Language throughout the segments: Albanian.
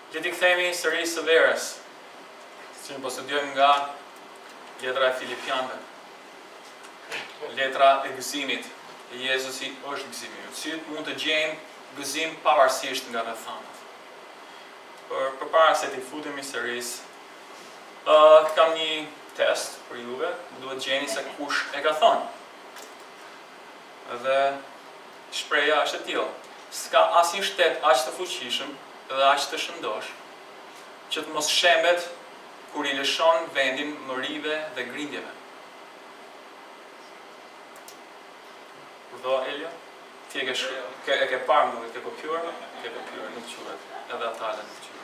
Le t'i kthehemi sërish së verës, si po studiojmë nga letra e Filipianëve. Letra e gëzimit. Jezusi është gëzimi. Si mund të gjejmë gëzim pavarësisht nga rrethanat. Përpara se t'i futemi sërish, kam një test për juve, duhet gjeni se kush e ka thonë. Dhe shpreha është e tillë. S'ka asnjë shtet aq të fuqishëm dhe aq të shëndosh që të mos shembet kur i lëshon vendin mërive dhe grindjeve. Urdhë Elio, ti e ke parë më duhet, ke kopjuar, nuk quhet, edhe atale nuk quhet.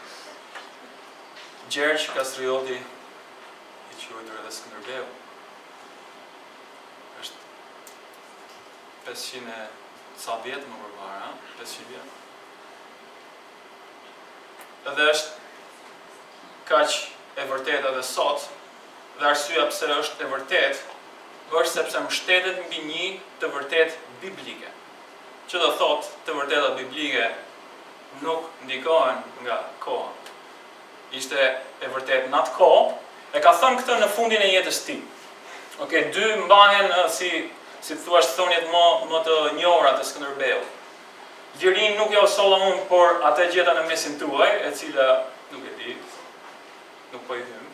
Gjergj Kastrioti i quajtur edhe Skënderbeu. Është 500 ca vjet më përpara, 500 vjet. Edhe është kaq e vërtetë edhe sot, dhe arsyeja pse është e vërtetë, është sepse mbështetet mbi një të vërtetë biblike. Që do thotë të vërtetat biblike nuk ndikohen nga koha. Ishte e vërtetë në atë kohë, e ka thënë këtë në fundin e jetës tij. Okej, dy mbahen si thuaç thonjet më të njohura të Skënderbeut. Lirin nuk jo solla unë, por atë gjeta në mesin tuaj, e cila nuk e di, nuk po i hym.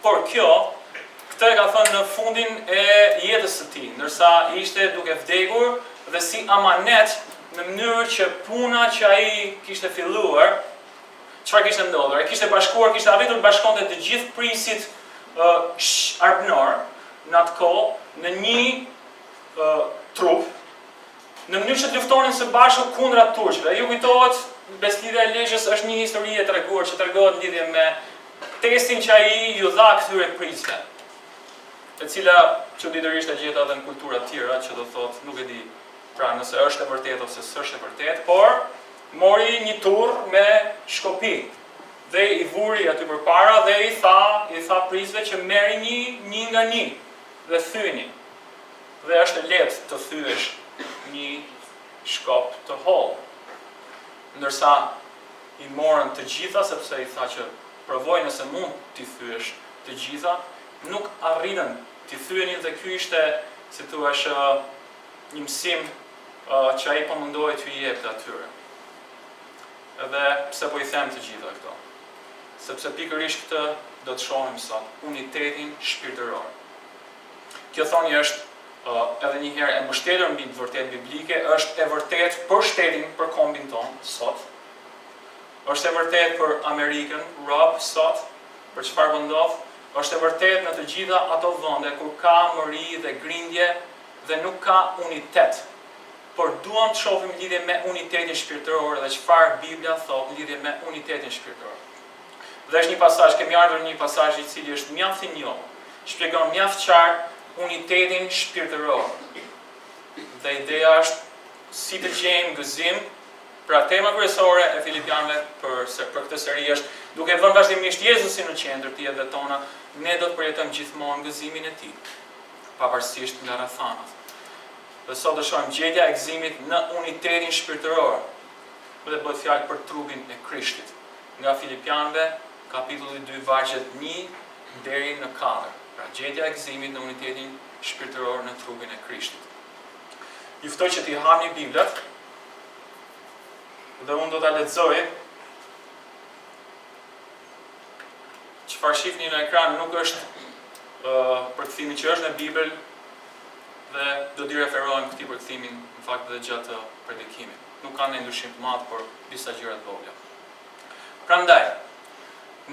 Por këtë e ka thënë në fundin e jetës së tij, ndërsa ishte duke vdekur dhe si amanet në mënyrë që puna që ai kishte filluar, çfarë kishte ndodhur? Ai kishte arritur të bashkonte të gjithë prisit arpënor në atë kohë në një trup, në mënyrë që të luftonin së bashku kundra turqëve. Ju kujtohet, beslidhja e Lezhës është një histori e treguar që tregohet lidhje me testin që ai ju dha këtyre prisve, e cila çuditërisht e gjeta edhe në kultura të tjera, që do thotë, nuk e di, pra nëse është e vërtetë ose s'është e vërtetë, por mori një turr me shkopi dhe i vuri aty përpara dhe i tha prisve që merrni një nga një dhe thyeni. Dhe është e lehtë të thyesh një shkop të hollë. Ndërsa i morën të gjitha, sepse i tha që provoj nëse mund t'i thyesh të gjitha, nuk arritën t'i thyenin, dhe ky ishte, si thua, një mësim që ai po mundoi t'ju jepte atyre. Edhe pse po i them të gjitha këto? Sepse pikërisht këtë do të shohim sot, unitetin shpirtëror. Kjo thonjë është edhe një herë e mbështetur mbi të vërtetë biblike, është e vërtetë për shtetin, për kombin ton sot. Është e vërtetë për Amerikën, Europë sot, për çfarë po ndodh, është e vërtetë në të gjitha ato vende ku ka mëri dhe grindje dhe nuk ka unitet. Por duam të shohim lidhje me unitetin shpirtëror dhe çfarë Bibla thotë lidhje me unitetin shpirtëror. Dhe është një pasazh, kemi ardhur një pasazh i cili është mjaft i njohur. Shpjegon mjaft qartë unitetin shpirtëror. Dhe ideja është si të gjejmë gëzim. Pra tema kryesore e Filipianëve për këtë seri është, duke vënë vazhdimisht Jezusin në qendër të jetëve tona, ne do të përjetojmë gjithmonë gëzimin e tij, pavarësisht nga rrethanat. Dhe sot do shohim gjetja e gëzimit në unitetin shpirtëror. Dhe bëhet fjalë për trupin e Krishtit. Nga Filipianëve, kapitulli 2, vargjet 1 deri në 4. Pra gjetja e gëzimit në unitetin shpirtëror në trupin e Krishtit. Ju ftoj që t'i hapni Biblat dhe unë do t'a lexoj. Çfarë shihni në ekran nuk është përkthimi që është në Bibël, dhe do t'i referohem këtij përkthimin në fakt edhe gjatë predikimit. Nuk ka ndonjë ndryshim të madh, por disa gjëra të vogla. Prandaj,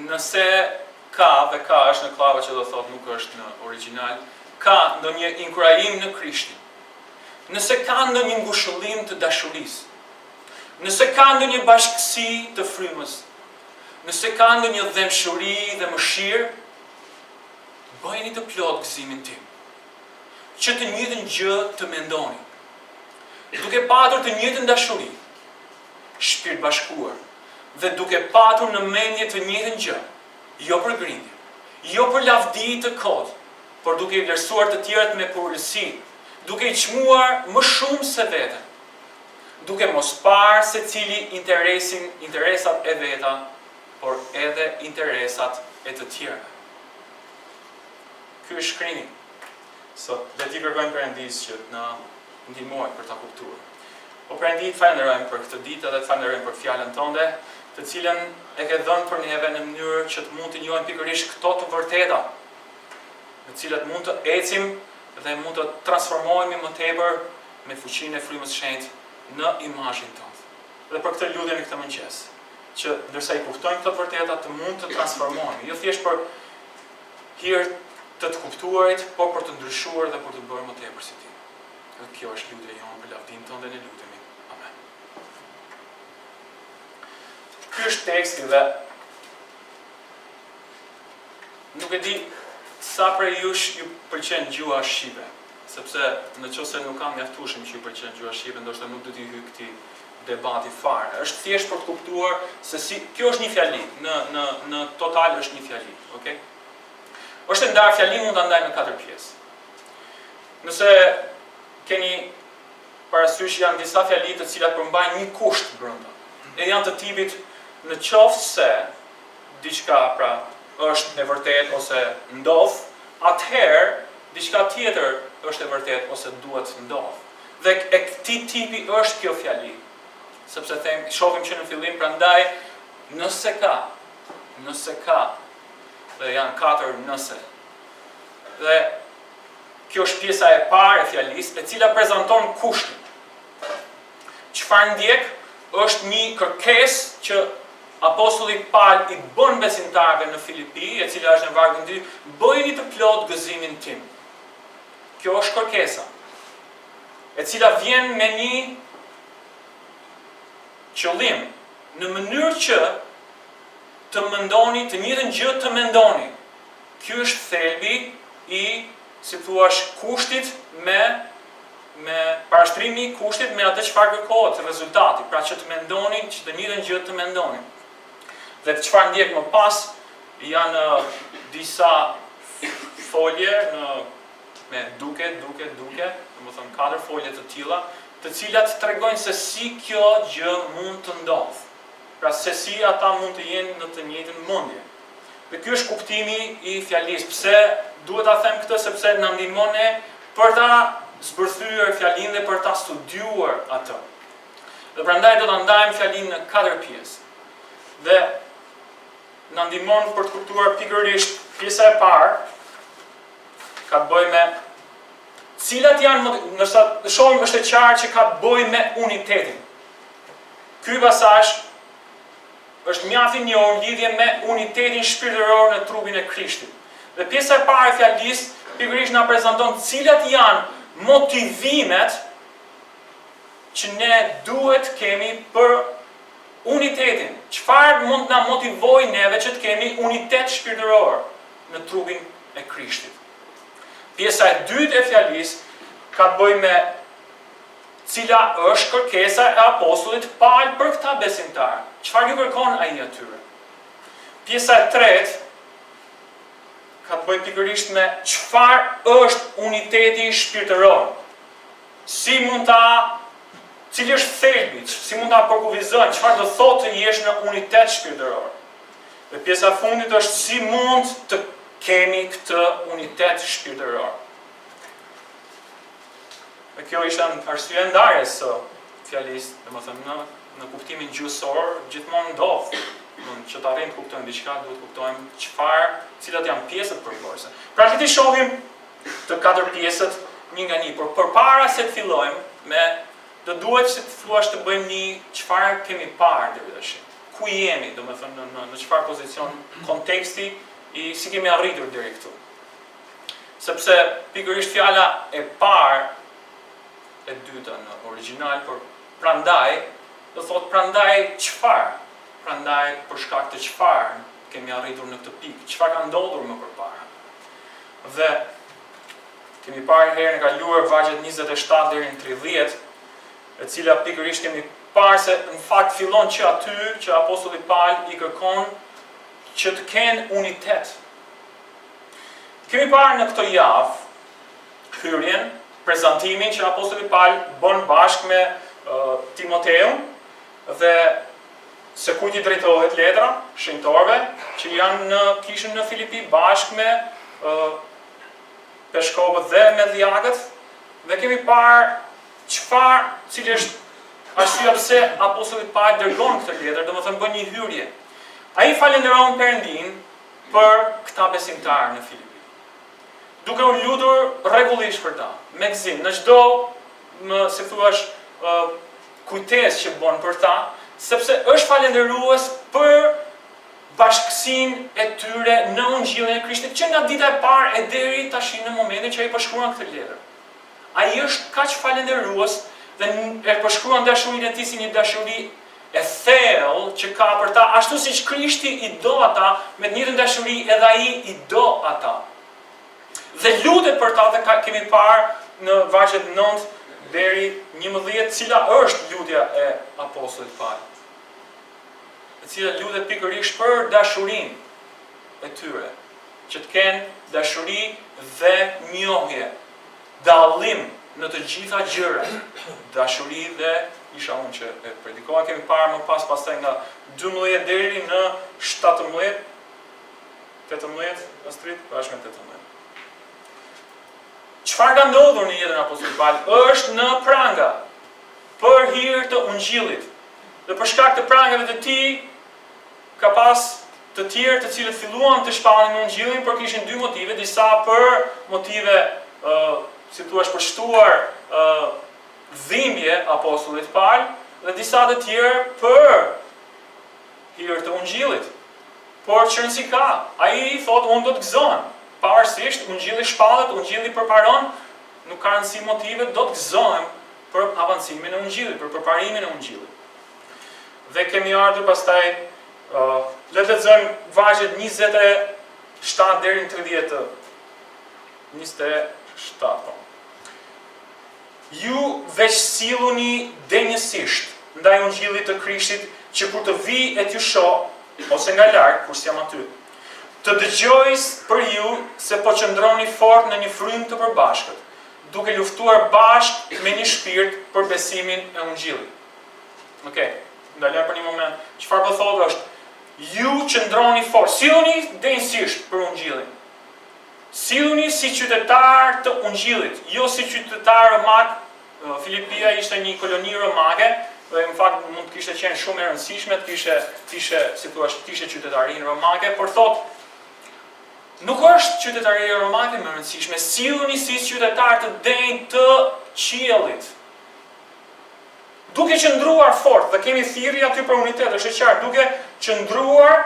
nëse ka është në klava që do thotë nuk është në origjinal, ka ndonjë inkurajim në Krishtin, nëse ka ndonjë ngushëllim të dashurisë, nëse ka ndonjë bashkësi të Frymës, nëse ka ndonjë dhembshuri dhe mësirë, bëjeni të plot gëzimin tim, që të njëjtën gjë të mendoni, duke patur të njëjtën dashuri, shpirt bashkuar, dhe duke patur në mendje të njëjtën gjë, jo për grindje, jo për lavdi të kot, por duke i vlerësuar të tjerët me porrësi, duke i çmuar më shumë se veten, duke mos parë secili interesat e veta, por edhe interesat e të tjerëve. Ky është shkrimi. Le t'i kërkojmë Perëndis që na ndihmojë për ta kuptuar. Po Perëndi, falenderojmë për këtë ditë dhe falenderojmë për fjalën tënde, të cilën e ke dhënë për neve në mënyrë që të mund të njohim pikërisht këto të vërteta, në cilat mund të ecim dhe mund të transformohemi më tepër me fuqinë e Frymës shenjtë në imazhin tonë. Dhe për këtë lutje në këtë mëngjes, që ndërsa i kuptojmë këto të vërteta të mund të transformohemi, jo thjesht për hir të kuptuarit, por për të ndryshuar dhe për të bërë më tepër si ti. Dhe kjo është lutja jonë për lavdinë tënde dhe ne lutemi. Amen. Ky është teksti dhe nuk e di sa prej jush ju pëlqen gjuha shqipe, sepse nëse nuk kam mjaftueshëm që ju pëlqen gjuha shqipe, ndoshta nuk do t'i hyj këtij debati fare. Është thjesht për të kuptuar se si kjo është një fjali, në total është një fjali, okay? Është e ndarë, fjali mund ta ndaj në 4 pjesë. Nëse keni parasysh, janë disa fjali të cilat përmbajnë një kusht brenda. E janë të tipit në qoftë se diçka pra është e vërtet ose ndodh, atëherë diçka tjetër është e vërtet ose duhet ndodh. Dhe e këtij tipi është kjo fjali. Sepse shohim që në fillim prandaj nëse ka dhe janë 4 nëse. Dhe kjo është pjesa e parë e fjalisë, e cila prezanton kushtin. Çfarë ndjek është një kërkesë që apostulli Paul i bën besimtarëve në Filipi, e cila është në vargun 2, bëjeni të plot gëzimin tim. Kjo është kërkesa, e cila vjen me një qëllim, në mënyrë që të mendoni, të njëjtën gjë të mendoni. Ky është thelbi i, si thuash, kushtit me parashtrimi i kushtit me atë çfarë kërkohet, rezultati, pra që të mendoni, që të njëjtën gjë të mendoni. Dhe çfarë ndjek më pas janë disa folje me duke, domethënë 4 folje të tilla, të cilat tregojnë se si kjo gjë mund të ndodhë. Pra se si ata mund të jenë në të njëjtën mendje. Dhe ky është kuptimi i fjalisë. Pse duhet ta them këtë? Sepse na ndihmon për ta zbërthyer fjalinë dhe për ta studiuar atë. Dhe prandaj do ta ndajmë fjalinë në 4 pjesë. Dhe na ndihmon për të kuptuar pikërisht pjesa e parë ka të bëjë me cilat janë, nërsa shohim është e qartë që ka të bëjë me unitetin. Ky pasazh është mjaft i njohur lidhje me unitetin shpirtëror në trupin e Krishtit. Dhe pjesa e parë e fjalisë pikërisht na prezanton cilat janë motivimet që ne duhet kemi për unitetin. Çfarë mund na motivojë neve që të kemi unitet shpirtëror në trupin e Krishtit. Pjesa e dytë e fjalisë ka të bëjë me cila është kërkesa e apostullit Paul për këta besimtarë. Çfarë ju kërkon ai atyre? Pjesa e tretë ka të bëjë pikërisht me çfarë është uniteti shpirtëror. Cili është thelbi, si mund ta përkufizojmë, çfarë do thotë të jesh në unitet shpirtëror. Dhe pjesa e fundit është si mund të kemi këtë unitet shpirtëror. Dhe kjo ishte arsye ndarjes së fjalisë, domethënë në kuptimin gjuhësor gjithmonë ndodh. Që të arrijmë të kuptojmë diçka, duhet të kuptojmë cilat janë pjesët përmbërëse. Pra le të shohim të 4 pjesët një nga një, por përpara se të fillojmë do duhet që të thuash të bëjmë një çfarë kemi parë deri tash. Ku jemi, domethënë në çfarë pozicion, konteksti i si kemi arritur deri këtu. Sepse pikërisht fjala e parë e dyta në origjinal, por prandaj do thotë prandaj çfarë? Prandaj për shkak të çfarë kemi arritur në këtë pikë? Çfarë ka ndodhur më përpara? Dhe kemi parë herën e kaluar vargjet 27 deri në 30, e cila pikërisht kemi parë se në fakt fillon që aty që apostulli Paul i kërkon që të kenë unitet. Kemi parë në këtë javë hyrjen, prezantimin që apostulli Paul bën bashkë me Timoteun dhe se kujt i drejtohet letra, shenjtarëve, që janë në kishën në Filipi bashkë me peshkopët dhe me dhjakët, dhe kemi parë cili është arsyeja pse apostulli Pali dërgon këtë letër, domethënë bën një hyrje. Ai falenderon Perëndin për këta besimtarë në Filipi, duke u lutur rregullisht për ta, me gëzim, në çdo, si thuash, kujtesë që bën për ta, sepse është falendërues për bashkësinë e tyre në ungjillin e Krishtit, që nga dita e parë e deri tash në momentin që ai përshkruan këtë letër. Ai është kaq falendërues dhe e përshkruan dashurinë e tij si një dashuri e thellë që ka për ta, ashtu siç Krishti i do ata, me të njëjtën dashuri edhe ai i do ata. Dhe lutet për ta, dhe kemi parë në vargjet 9 deri 11, cila është lutja e apostullit Pali, e cila lutet pikërisht për dashurinë e tyre, që të kenë dashuri dhe njohje, dallim në të gjitha gjërat, dashuri dhe isha unë që e predikova, kemi parë më pastaj nga 12 deri në 17, 18, Astrid, bashkë me 18. Çfarë ka ndodhur në jetën e apostullit Pali? Është në pranga, për hir të ungjillit. Dhe për shkak të prangave të tij, ka pas të tjerë të cilët filluan të shpanin në ungjillin, por kishin dy motive, disa për motive, si thua, për shtuar dhimbje apostullit Pali, dhe disa të tjerë për hir të ungjillit. Por çrëndsi ka, ai thotë unë do të gëzohem. Pavarësisht, ungjilli shpallet, ungjilli përparon, nuk ka rëndësi motive, do të gëzohem për avancimin e ungjillit, për përparimin e ungjillit. Dhe kemi ardhur pastaj, le të lexojmë vargjet 27 deri në 30. 27. Ju veç silluni denjësisht ndaj ungjillit të Krishtit, që kur të vi e t'ju shoh, ose nga larg, kur jam aty, të dëgjojës për ju se po qëndroni fort në një frymë të përbashkët, duke luftuar bashkë me një shpirt për besimin e ungjillit. Okej, ndalojmë për një moment. Çfarë po thotë është, ju qëndroni fort, silluni denjësisht për ungjillin. Silluni si qytetar të ungjillit, jo si qytetar romak. Filipia ishte një koloni romake, dhe në fakt mund të kishte qenë shumë e rëndësishme, kishte qytetarinë romake, por thotë, nuk është qytetaria romake më rëndësishme, silluni si qytetar të denjë të qiellit. Duke qëndruar fort, dhe kemi thirrje aty për unitet, është e qartë, duke qëndruar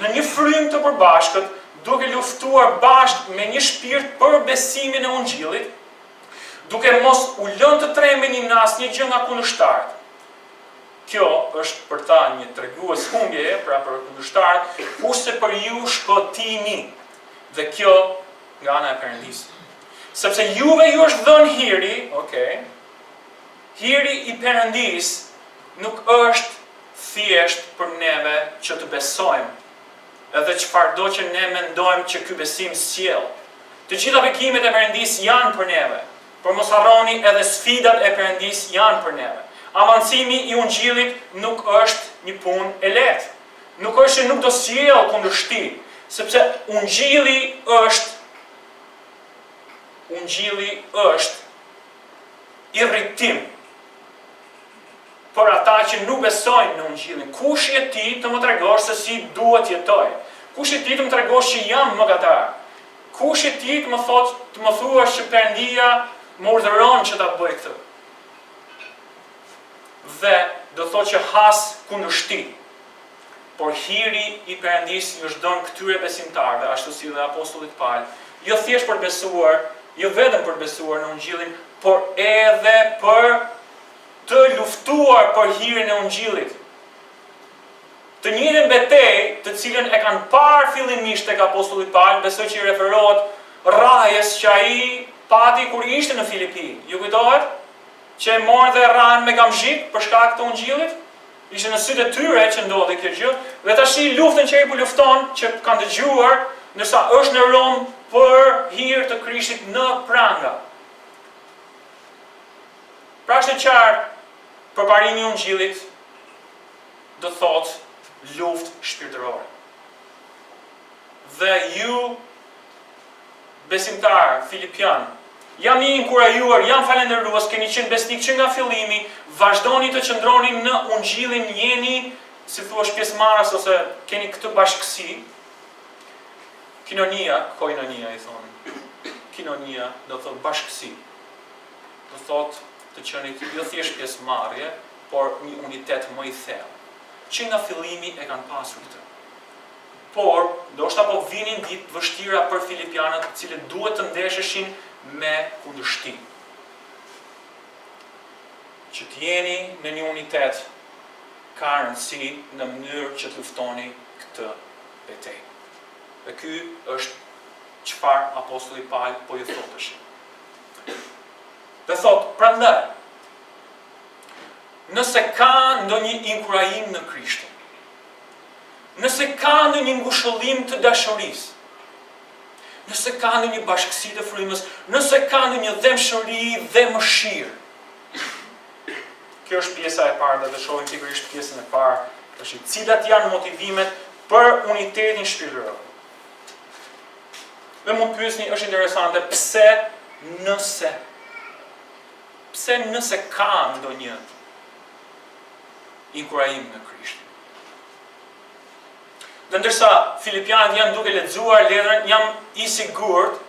në një frymë të përbashkët, duke luftuar bashkë me një shpirt për besimin e ungjillit, duke mos u lënë të trembeni në asnjë gjë nga kundërshtarët. Kjo është për ta një tregues humbjeje, pra për kundërshtarët, kurse për ju shpëtimi. Dhe kjo nga ana e Perëndisë. Sepse juve ju është dhënë hiri, hiri i Perëndisë nuk është thjesht për neve që të besojmë, edhe çfarëdo që ne mendojmë që ky besim sjell. Të gjitha bekimet e Perëndisë janë për neve, por mos harroni edhe sfidat e Perëndisë janë për neve. Avancimi i ungjillit nuk është një punë e lehtë. Nuk është që nuk do sjell kundërshti, sepse ungjilli është irritim për ata që nuk besojnë në ungjillin. Kush je ti të më tregosh se si duhet jetoj? Kush je ti të më tregosh që jam mëkatar? Kush je ti të më thuash që Perëndia më urdhëron që ta bëj këtë? Dhe do thotë që has kundërshti. Por hiri i Perëndisë ju është dhënë këtyre besimtarëve, ashtu si dhe apostullit Pali, jo thjesht për besuar, jo vetëm për besuar në ungjillin, por edhe për të luftuar për hirin e ungjillit. Të njëjtën betejë, të cilën e kanë parë fillimisht tek apostulli Pali, besoj që i referohet rrahjes që ai pati kur ishte në Filipi. Ju kujtohet? Që e morën dhe rrahen me gamzhik për shkak të ungjillit? Ishte në sytë e tyre që ndodhi kjo gjë, dhe tash luftën që ai po lufton, që kanë dëgjuar, ndërsa është në Rom për hir të Krishtit në pranga. Pra është e qartë, përparimi i ungjillit do thotë luftë shpirtërore. Dhe ju, besimtarë, Filipian, jam i inkurajuar, jam falendërues, keni qenë besnik që nga fillimi, vazhdoni të qëndroni në ungjillin, jeni, si thuash, pjesëmarrës ose keni këtë bashkësi. Kinonia i thonë. Kinonia do thot bashkësi. Do thot të qenit jo thjesht pjesëmarrje, por një unitet më i thellë, që nga fillimi e kanë pasur këtë. Por, ndoshta po vinin ditë vështira për filipianët, të cilët duhet të ndesheshin me kundërshtim. Që të jeni në një unitet ka rëndësi në mënyrë që të luftoni këtë betejë. Dhe ky është çfarë apostulli Paul po ju thotësh. Dhe thot, prandaj, nëse ka ndonjë inkurajim në Krishtin, nëse ka ndonjë ngushëllim të dashurisë, nëse ka ndonjë bashkësi të frymës, nëse ka ndonjë dhembshuri dhe mësirë. Kjo është pjesa e parë, dhe të shohim pikërisht pjesën e parë, është cilat janë motivimet për unitetin shpirtëror. Dhe mund pyesni, është interesante, pse nëse? Pse nëse ka ndonjë inkurajim në Krishtin? Dhe ndërsa Filipianët janë duke lexuar letrën, jam i sigurt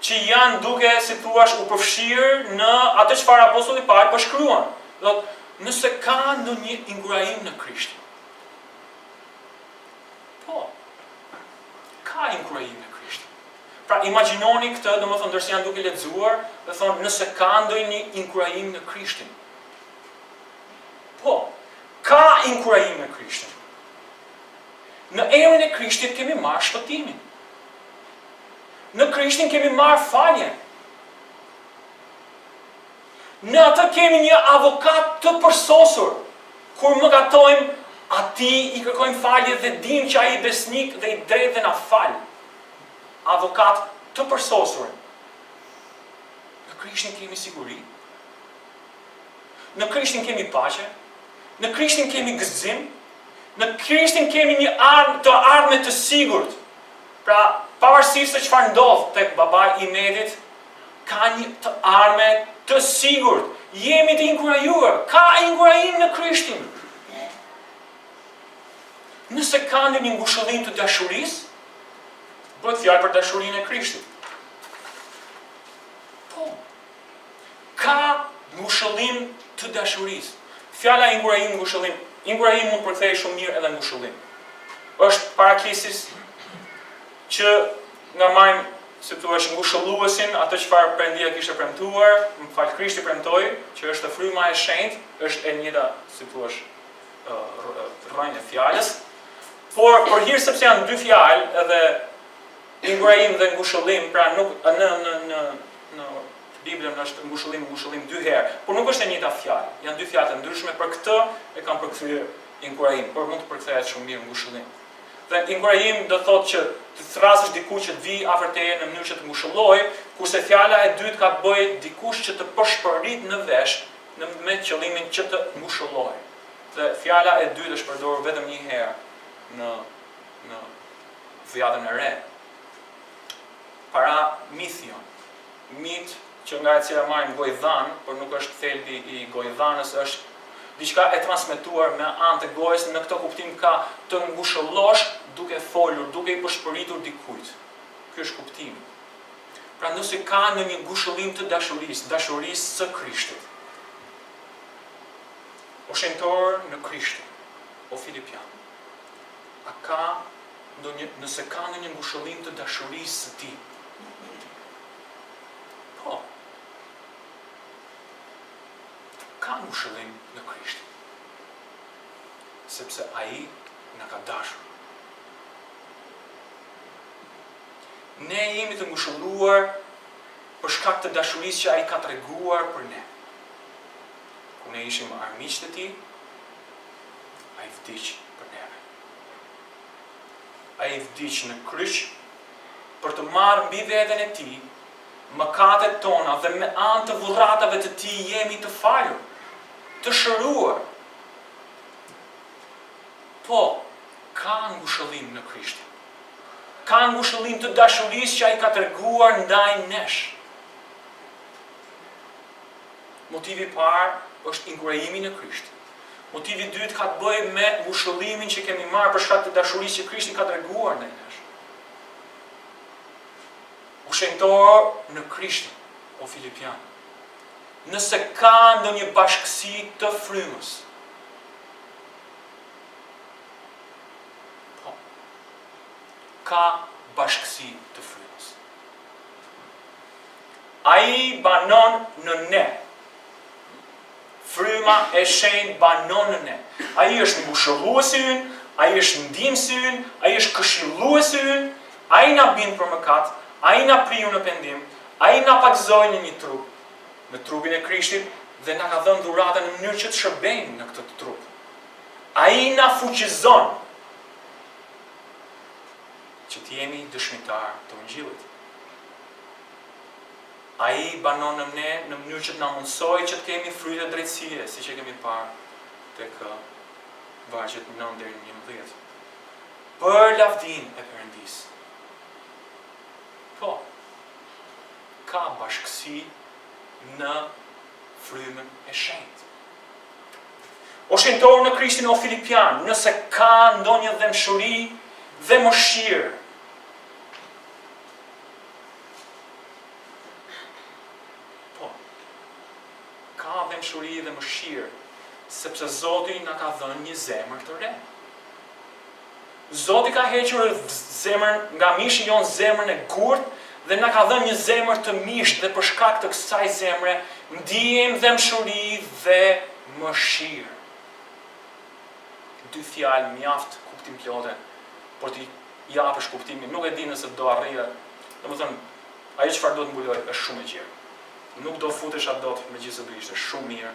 që janë duke, si thuash, u përfshirë në atë çfarë apostulli Paul po shkruan. Thotë, nëse ka ndonjë inkurajim në Krishtin. Po, ka inkurajim në Krishtin. Pra, imagjinoni këtë, domethënë ndërsa janë duke lexuar, dhe thonë, nëse ka ndonjë inkurajim në Krishtin. Po, ka inkurajim në Krishtin. Në emrin e Krishtit kemi marrë shpëtimin. Në Krishtin kemi marrë faljen. Në atë kemi një avokat të përsosur. Kur më gatojmë, atij i kërkojmë falje dhe dim që ai besnik dhe i drejt dhe na fal. Avokat të përsosur. Në Krishtin kemi siguri. Në Krishtin kemi paqe. Në Krishtin kemi gëzim. Në Krishtin kemi një armë të sigurt. Pra, pavarësisht se çfarë ndodh tek babai i Medit, ka një armë të sigurt. Jemi të inkurajuar. Ka inkurajim në Krishtin. Nëse ka një ngushëllim të dashurisë, bëhet fjalë për dashurinë e Krishtit. Po. Ka ngushëllim të dashurisë. Fjala inkurajim, ngushëllim. Inkurajim mund përkthehej shumë mirë edhe ngushëllim. Është paraqisis që nga marrim, si thua, ngushëlluesin, atë çfarë Perëndia kishte premtuar, më fal, Krishti premtoi që është fryma e shenjtë, është e njëjta, si thua, rrënjë e fjalës. Por për hir sepse janë dy fjalë, edhe inkurajim dhe ngushëllim, pra nuk në Biblën është ngushëllim dy herë, por nuk është e njëjta fjalë. Janë dy fjalë të ndryshme, për këtë e kanë përkthyer inkurajim, por mund të përkthehet shumë mirë ngushëllim. Dhe inkurajim do thotë që të thrasësh dikush që të vi afër teje në mënyrë që të ngushëllojë, kurse fjala e dytë ka të bëjë dikush që të përshpërit në vesh me qëllimin që të ngushëllojë. Dhe fjala e dytë është përdorur vetëm një herë në vjedhën e re. Para mithion. Mit që nga e cila marrim gojdhan, por nuk është thelbi i gojdhanës, është diçka e transmetuar me anë të gojës, në këtë kuptim ka të ngushëllosh duke folur, duke i përshpëritur dikujt. Ky është kuptimi. Pra nëse ka në një ngushëllim të dashurisë së Krishtit. O shenjtor në Krishtin, o Filipian, nëse ka në një ngushëllim të dashurisë së tij. Po. Ka ngushëllim në Krishtin. Sepse ai na ka dashur. Ne jemi të ngushëlluar për shkak të dashurisë që ai ka treguar për ne. Kur ne ishim armiqtë e tij, ai vdiq për neve. Ai vdiq në kryq për të marrë mbi veten e tij mëkatet tona dhe me anë të dhurratave të tij jemi të falur, të shëruar. Po, ka ngushëllim në Krishtin. Ka ngushëllim të dashurisë që ai ka treguar ndaj nesh. Motivi i parë është inkurajimi në Krisht. Motivi i dytë ka të bëjë me ngushëllimin që kemi marrë për shkak të dashurisë që Krishti ka treguar ndaj nesh. Ushentor në Krishtin, o Filipian. Nëse ka ndonjë bashkësi të frymës, ka bashkësi të frymës. Ai banon në ne. Fryma e shenjtë banon në ne. Ai është ngushëlluesi ynë, ai është ndihmësi ynë, ai është këshilluesi ynë, ai na bind për mëkat, ai na priu në pendim, ai na pagëzoi në një trup, në trupin e Krishtit dhe na ka dhënë dhuratën në mënyrë që të shërbejmë në këtë trup. Ai na fuqizon që të jemi dëshmitar të Ungjillit. Ai banon në ne në mënyrë që të na mundsoj që të kemi fryte drejtësie, siç e kemi parë tek vargjet 9 deri në 11. Për lavdinë e Perëndisë. Po, ka bashkësi në frymën e shenjtë. O shenjtor në Krishtin, o Filipian, nëse ka ndonjë dhembshuri dhe mësirë, po, ka dhembshuri dhe mësirë, sepse Zoti na ka dhënë një zemër të re. Zoti ka hequr zemrën nga mishi jon, zemrën e gurtë, dhe na ka dhënë një zemër të mishtë, dhe për shkak të kësaj zemre ndiejmë dhembshuri dhe mëshirë. Dy fjalë mjaft kuptim plotë, por ti japësh kuptimin, nuk e di nëse do arrija. Domethënë, ajo çfarë do të mbuloj është shumë e gjerë. Nuk do futesh atë dot megjithëse do ishte shumë mirë.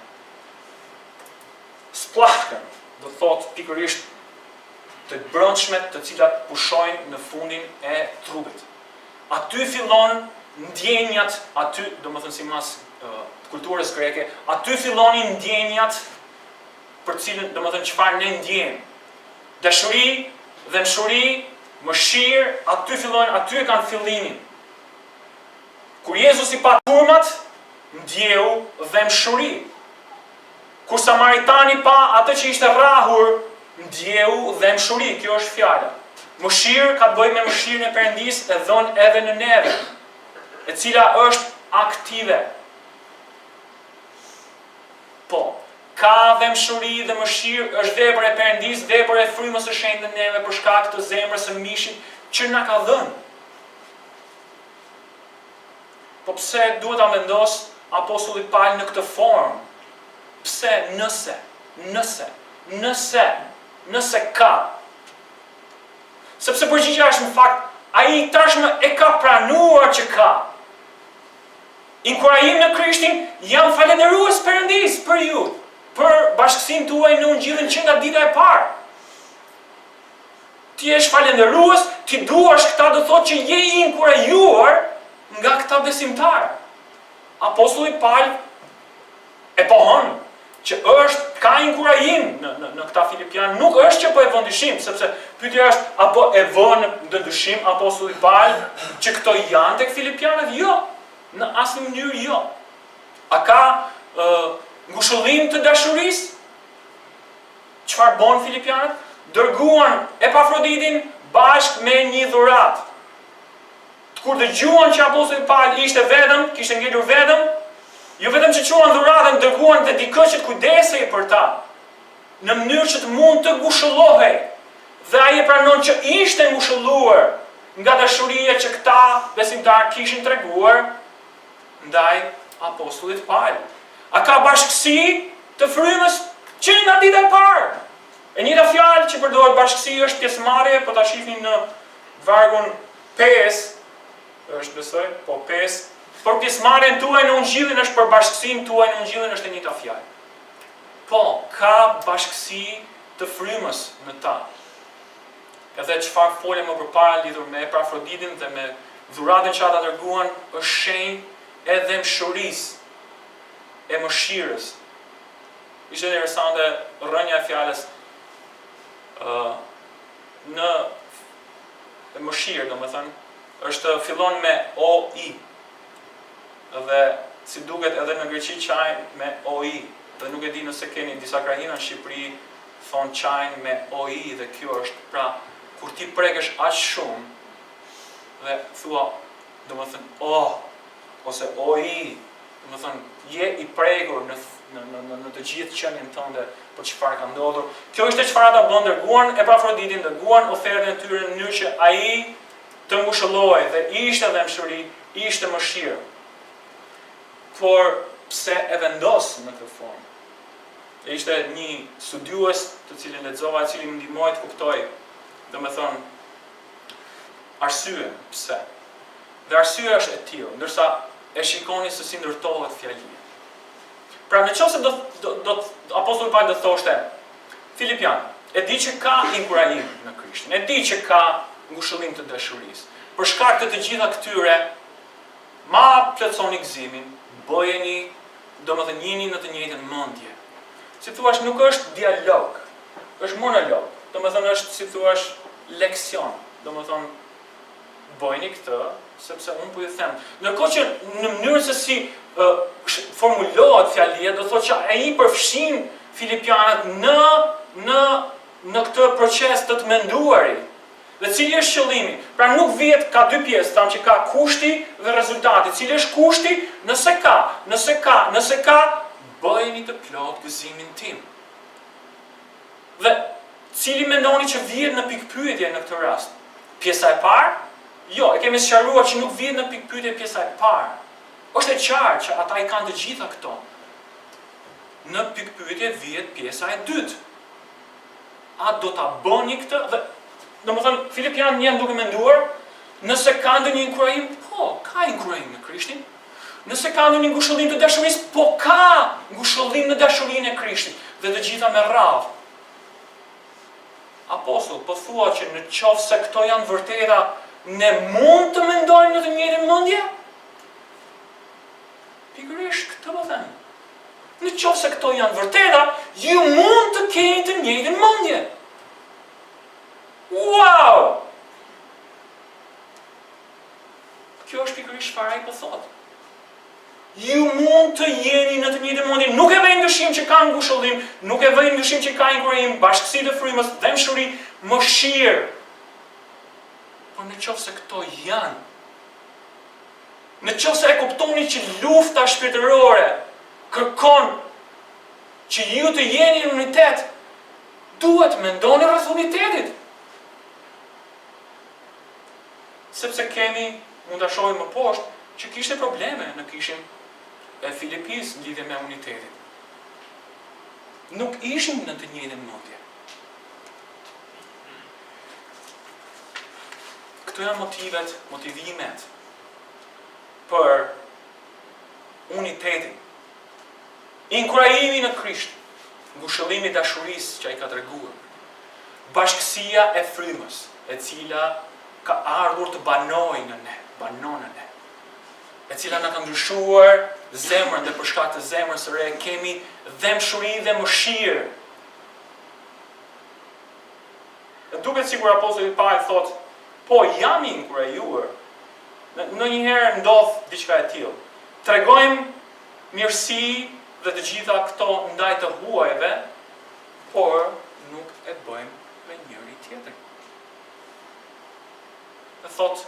Splahtën, do thotë pikërisht të brendshmet të cilat pushojnë në fundin e trupit. Aty fillon ndjenjat, aty, domethënë sipas kulturës greke, aty fillonin ndjenjat për cilën, domethënë çfarë ne ndjejmë. Dashuri, dhembshuri, mëshirë, aty fillojnë, aty e kanë fillimin. Kur Jezusi pa turmat, ndjeu dhembshuri. Kur Samaritani pa atë që ishte rrahur, ndjeu dhembshuri. Kjo është fjala. Mëshirë ka të bëjë me mëshirën e Perëndisë e dhënë edhe në neve, e cila është aktive. Po, ka dhembshuri dhe mëshirë, është vepër e Perëndisë, vepër e frymës së shenjtë në neve për shkak të zemrës së mishit që na ka dhënë. Po pse duhet ta vendos apostulli Paul në këtë formë? Pse nëse ka? Sepse përgjigjja është në fakt, ai tashmë e ka pranuar që ka. Inkurajim në Krishtin, jam falënderues Perëndisë për ju, për bashkësinë tuaj në Ungjillin që nga dita e parë. Ti je falënderues, ti duash këta, do thotë që je i inkurajuar nga këta besimtarë. Apostulli Paul e pohon që ka inkurajim në këta Filipianë, nuk është që po e vën dyshim, sepse pyetja është, apo e vën në dyshim apostulli Paul që këto janë tek Filipianët? Jo, në asnjë mënyrë jo. A ka ngushëllim të dashurisë? Çfarë bën Filipianët? Dërguan Epafroditin bashkë me një dhuratë. Kur dëgjuan që apostulli Paul ishte vetëm, kishte ngelur vetëm, jo vetëm që quan dhuratën, dërguan dhe dikë që të kujdesej për ta, në mënyrë që të mund të ngushëllohej. Dhe ai e pranon që ishte ngushëlluar nga dashuria që këta besimtarë kishin treguar ndaj apostullit Paul. A ka bashkësi të frymës që nga dita e parë? E njëjta fjalë që përdoret bashkësi është pjesëmarrje, po ta shihni në vargun 5, është besoj, po 5. Por pjesëmarrjen tuaj në Ungjillin është për bashkësinë tuaj në Ungjillin është e njëjta fjalë. Po, ka bashkësi të frymës në ta. Edhe çfarë folëm më përpara lidhur me Epafroditin dhe me dhuratën që ata dërguan, është shenjë e dhembshurisë, e mëshirës. Ishte interesante rrënja e fjalës në mësirë, domethënë, fillon me OI. Dhe si duket edhe në greqi çajin me OI. Dhe nuk e di nëse keni disa krahina në Shqipëri thon çajin me OI dhe kjo është pra kur ti prekesh aq shumë dhe thua domethënë ose OI, domethënë je i prekur në të gjithë qenien tënde për çfarë ka ndodhur. Kjo ishte çfarë ata bën, dërguan Epafroditin, dërguan ofertën e tyre në mënyrë që ai të ngushëllojë dhe ishte dhembshuri, ishte mësirë. Por pse e vendos në këtë formë? Ishte një studiues të cilin lexova, i cili më ndihmoi të kuptoj, domethënë arsye pse. Dhe arsyeja është e tillë, ndërsa e shikoni se si ndërtohet fjalia. Pra nëse do apostulli Paul do thoshte Filipian, e di që ka inkurajim në Krishtin, e di që ka ngushëllim të dashurisë. Për shkak të gjitha këtyre, ma plotësoni gëzimin, bëjeni, domethënë jeni në të njëjtën mendje. Si thua, nuk është dialog, është monolog. Domethënë është si thua leksion. Domethënë bëjeni këtë sepse unë po ju them. Ndërkohë që në mënyrë se si formulohet fjalia, do thotë që ai përfshin filipianët në këtë proces të menduarit. Dhe cili është qëllimi? Pra nuk vjet ka dy pjesë, thamë që ka kushti dhe rezultati. Cili është kushti? Nëse ka, bëjeni të plot gëzimin tim. Dhe cili mendoni që vjet në pikpyetje në këtë rast? Pjesa e parë? Jo, e kemi sqaruar që nuk vjet në pikpyetje pjesa e parë. Është e qartë që ata i kanë të gjitha këto. Në pikpyetje vjet pjesa e dytë. A do ta bëni këtë? Dhe domethënë Filipianët janë duke menduar, nëse ka ndonjë inkurajim, po, ka inkurajim në Krishtin. Nëse ka ndonjë ngushëllim të dashurisë, po ka ngushëllim në dashurinë e Krishtit, dhe të gjitha me radhë. Apostull, po thua që në qoftë se këto janë vërteta, ne mund të mendojmë në të njëjtën mendje? Pikërisht këtë po them. Në qoftë se këto janë vërteta, ju mund të keni të njëjtën mendje. Wow! Kjo është pikërisht çfarë ai po thotë. Ju mund të jeni në të njëjtën mendje, nuk e vëni dyshim që ka ngushëllim, nuk e vëni dyshim që ka inkurajim, bashkësi të Frymës, dhembshuri, mësirë. Por në qoftë se këto janë, në qoftë se e kuptoni që lufta shpirtërore kërkon që ju të jeni në unitet, duhet mendoni rreth unitetit. Sepse mund ta shohim më poshtë, që kishte probleme në kishin e Filipis në lidhje me unitetin. Nuk ishin në të njëjtën mendje. Këto janë motivimet për unitetin. Inkurajimi në Krisht, ngushëllimi i dashurisë që ai ka treguar. Bashkësia e Frymës, e cila ka ardhur të banon në ne, e cila na ka ndryshuar zemrën dhe për shkak të zemrës së re kemi dhembshuri dhe mësirë. Duket sikur apostulli Paul thotë, po jam i inkurajuar. Ndonjëherë ndodh diçka e tillë. Tregojmë mirësi dhe të gjitha këto ndaj të huajve, por nuk e bëjmë me njëri tjetrin. Dhe thot,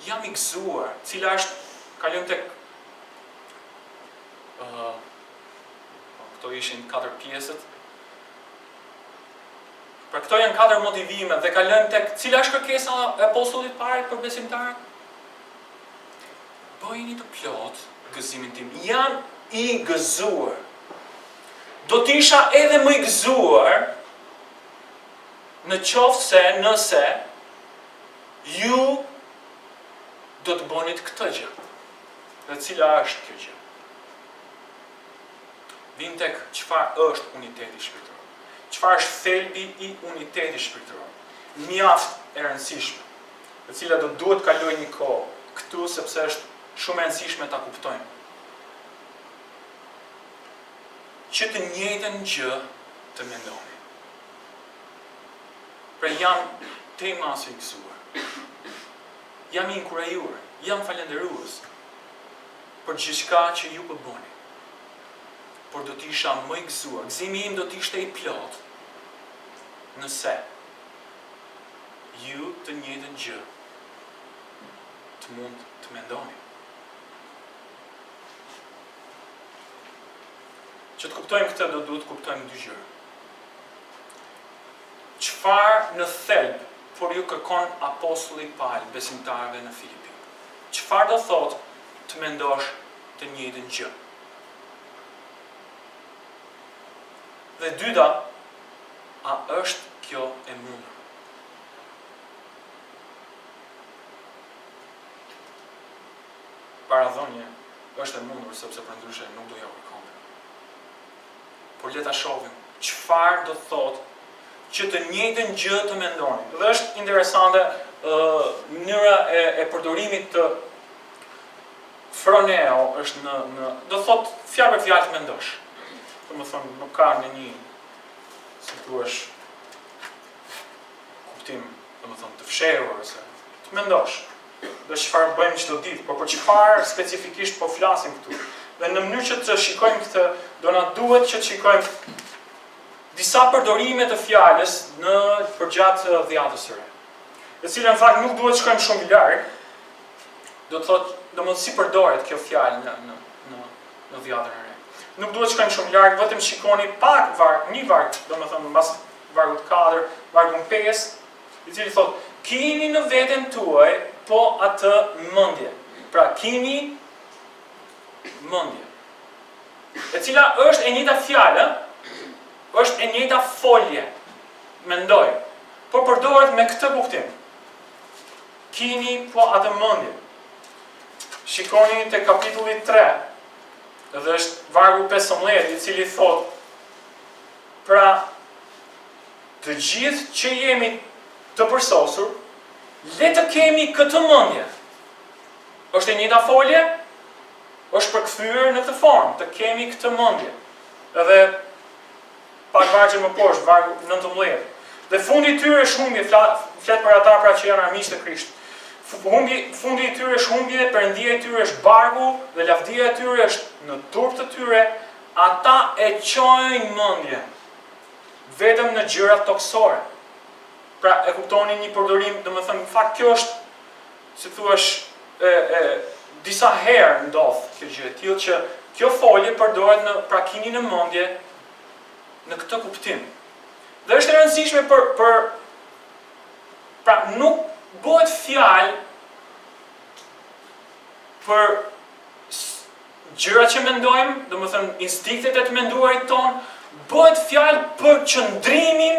jam i gëzuar, cila është, kalojmë tek këto ishin 4 pjesët. Pra këto janë 4 motivime dhe kalojmë tek cila është kërkesa e apostullit Paul për besimtarët? Bëjeni të plot gëzimin tim. Jam i gëzuar. Do t'isha edhe më i gëzuar në qoftë se nëse ju do të bënit këtë gjë. Dhe cila është kjo gjë? Vim tek çfarë është uniteti shpirtëror. Çfarë është thelbi i unitetit shpirtëror? Mjaft e rëndësishme, e cila do duhet kalojë një kohë këtu sepse është shumë e rëndësishme ta kuptojmë. Që të njëjtën gjë të mendoni. Pra tema së i gëzuar. Jam i inkurajuar, jam falenderues për gjithçka që ju po bëni. Por do t'isha më i gëzuar, gëzimi im do t'ishte i plot, nëse ju të njëjtën gjë të mund të mendoni. Që të kuptojmë këtë, do duhet të kuptojmë dy gjëra. Çfarë në thelb por ju kërkon apostulli Paul besimtarëve në Filipi? Çfarë do thotë të mendosh të njëjtën gjë? Dhe dyta, a është kjo e mundur? Paradhënia është e mundur sepse përndryshe nuk do ja kërkonte. Por le ta shohim çfarë do thotë që të njëjtën gjë të mendoni. Dhe është interesante mënyra e përdorimit të froneo është në do thotë fjalë për fjalë të mendosh. Domethënë nuk ka në një si thuash kuptim, domethënë të fshehur ose të mendosh. Dhe çfarë bëjmë çdo ditë, por për çfarë specifikisht po flasim këtu. Dhe në mënyrë që të shikojmë këtë, do na duhet që të shikojmë disa përdorime të fjalës në përgjatë dhjatës së re. E cila në fakt nuk duhet të shkojmë shumë larg. Do të thotë, domethënë si përdoret kjo fjalë në dhjatën e re. Nuk duhet të shkojmë shumë larg, vetëm shikoni pak një varg, domethënë mbas vargut 4, vargun 5, i cili thotë: "Keni në veten tuaj po atë mendje." Pra, keni mendje. E cila është e njëjta fjalë, është e njëjta folje, mendoj, por përdoret me këtë kuptim. Keni po atë mendje. Shikoni te kapitulli 3, dhe është vargu 15, i cili thotë: "Pra, të gjithë që jemi të përsosur, le të kemi këtë mendje." Është e njëjta folje, është përkthyer në këtë formë, të kemi këtë mendje. Edhe pak vargje më poshtë, vargu 19. Dhe fundi i tyre është humbje, flet për ata pra që janë armiqtë të Krishtit. Fundi i tyre është humbje, perëndia e tyre është barku dhe lavdia e tyre është në turp të tyre, ata e çojnë mendjen vetëm në gjërat toksore. Pra e kuptoni një përdorim, domethënë në fakt kjo është, si thuash, disa herë ndodh kjo gjë e tillë që kjo folje përdoret në pra keni në mendje në këtë kuptim. Dhe është e rëndësishme pra nuk bëhet fjalë për gjërat që mendojmë, domethënë instinktet e të menduarit ton, bëhet fjalë për qëndrimin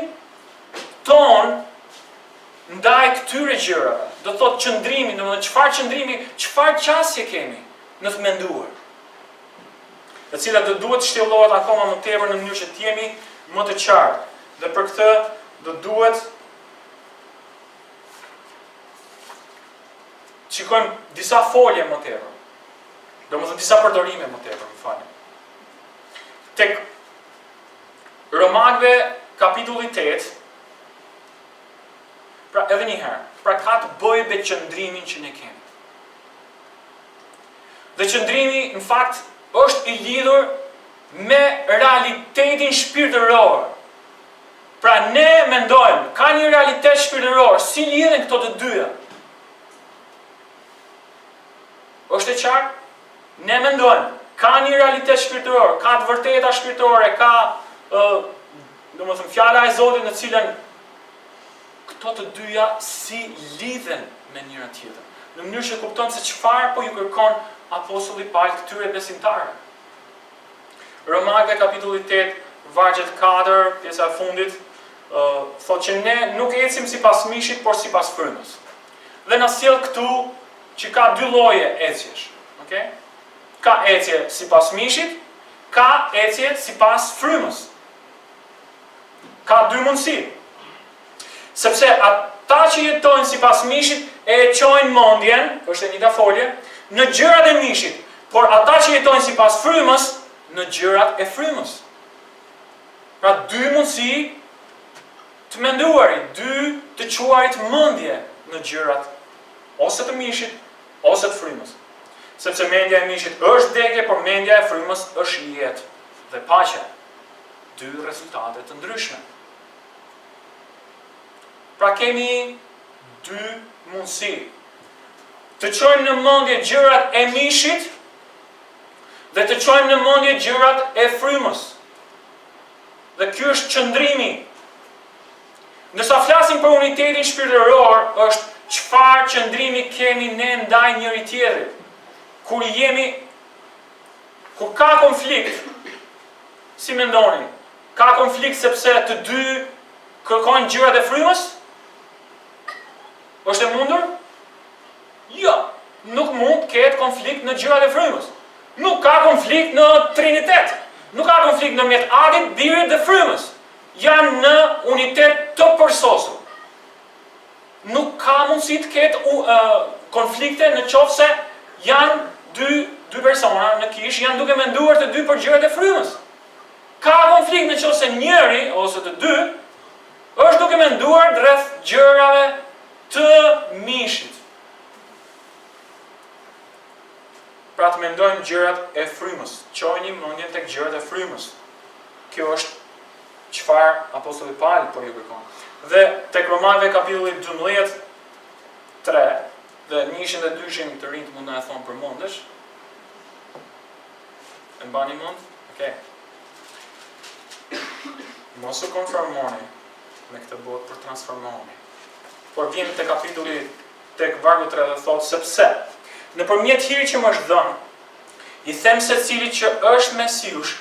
ton ndaj këtyre gjërave. Do thotë qëndrimi, domethënë çfarë qëndrimi, çfarë qasje kemi në të menduar. E cila do duhet të shtjellohet akoma më tepër në mënyrë që të jemi më të qartë. Dhe për këtë do duhet shikojmë disa folje më tepër. Domethënë disa përdorime më tepër, më falni. Tek Romakëve kapitulli 8, pra edhe një herë, pra ka të bëjë me qëndrimin që ne kemi. Dhe qëndrimi në fakt është i lidhur me realitetin shpirtëror. Pra ne mendojmë, ka një realitet shpirtëror, si lidhen këto të dyja? Është e qartë? Ne mendojmë, ka një realitet shpirtëror, ka të vërteta shpirtërore, ka domethënë fjala e Zotit në cilën këto të dyja si lidhen me njëra tjetrën. Në mënyrë që kuptojmë se çfarë po ju kërkon apostulli Paul këtyre besimtarëve. Romakëve kapitulli 8, vargjet 4, pjesa e fundit, thotë që ne nuk ecim sipas mishit, por sipas frymës. Dhe na sjell këtu që ka dy lloje ecjesh, okay? Ka ecje sipas mishit, ka ecje sipas frymës. Ka dy mundësi. Sepse ata që jetojnë sipas mishit e çojnë mendjen, është e njëjta folje, në gjërat e mishit, por ata që jetojnë sipas frymës në gjërat e frymës. Pra dy mundësi të menduarit, 2 të quarit mendje në gjërat ose të mishit ose të frymës. Sepse mendja e mishit është vdekje, por mendja e frymës është jetë dhe paqe. 2 rezultate të ndryshme. Pra kemi 2 mundësi. Të çojmë në mendje gjërat e mishit dhe të çojmë në mendje gjërat e frymës. Dhe ky është qëndrimi. Nësa flasim për unitetin shpirtëror, është çfarë qëndrimi kemi ne ndaj njëri tjetrit. Kur ka konflikt, si mendoni? Ka konflikt sepse të dy kërkojnë gjërat e frymës? Është e mundur? Jo, nuk mund të ketë konflikt në gjërat e frymës. Nuk ka konflikt në trinitet. Nuk ka konflikt në mes Atit, Birit dhe frymës. Janë në unitet të përsosur. Nuk ka mundësi të ketë konflikte në qoftë se janë dy persona në kish janë duke menduar të dy për gjërat e frymës. Ka konflikt në qoftë se njëri ose të dy është duke menduar rreth gjërave të mishit. Pra të mendojmë gjërat e frymës. Çojini mendjen tek gjërat e frymës. Kjo është çfarë apostulli Paul po ju kërkon. Dhe tek Romanëve kapitulli 12:3 dhe 102 të rinjt mund na e thonë përmendesh. E mbani mend? Okej. Mos u konformoni me këtë botë për transformohuni. Por vjen te kapitulli tek vargu 3 dhe thotë sepse nëpërmjet hirit që më është dhënë, i them secilit që është mesiush,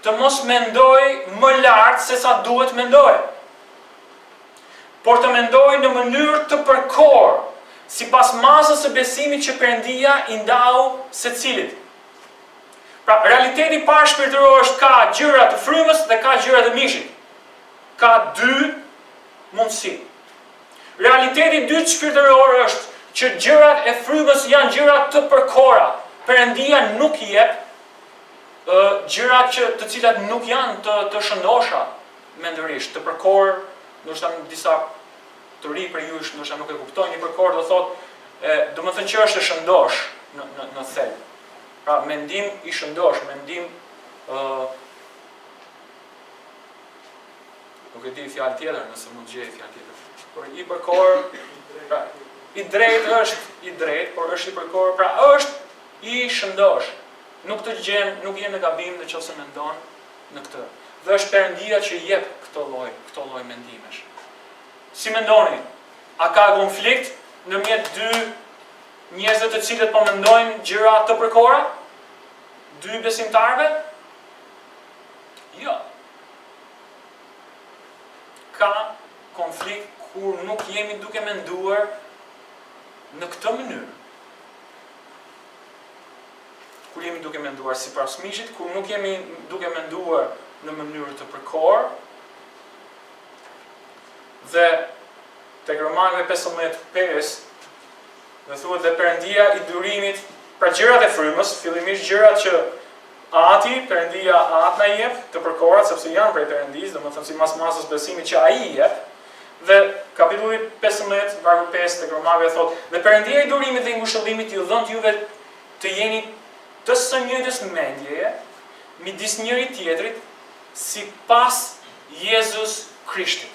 të mos mendoj më lart se sa duhet mendoj, por të mendoj në mënyrë të përkohur, sipas masës së besimit që Perëndia i ndau secilit. Pra, realiteti parë shpirtëror është ka gjëra të frymës dhe ka gjëra të mishit. Ka 2 mundësi. Realiteti i dytë shpirtëror është që gjërat e frymës janë gjëra të përkohura. Perëndia nuk i jep gjërat të cilat nuk janë të shëndosha mendërisht, të përkohur, ndoshta disa të ri për ju ndoshta nuk e kuptojnë, i përkohur do thotë, domethënë që është e shëndosh në thelb. Pra, mendim i shëndosh, mendim nuk e di fjalë tjetër, nëse mund gjej fjalë tjetër. Por i përkohur, pra, i drejtë është i drejtë, por është i përkohur, pra është i shëndosh. Nuk të gjen, nuk je në gabim nëse mendon në këtë. Dhe është Perëndia që jep këto lloj mendimesh. Si mendoni? A ka konflikt ndërmjet 2 njerëzve të cilët po mendojnë gjëra të përkohura? 2 besimtarëve? Jo. Ka konflikt kur nuk jemi duke menduar në këtë mënyrë. Kur jemi duke menduar sipas mishit, kur nuk jemi duke menduar në mënyrë të përkohur. Dhe tek Romanëve 15:5 dhe thuhet dhe Perëndia i durimit, pra gjërat e frymës, fillimisht gjërat që Ati, Perëndia atë na jep, të përkohura sepse janë prej Perëndisë, domethënë sipas masës besimit që ai i jep. Dhe kapitulli 15, vargu 5 tek Romanëve thotë, dhe Perëndia i durimit dhe i ngushëllimit ju dhënë juve të jeni të së njëjtës mendjeje midis njëri tjetrit sipas Jezus Krishtit.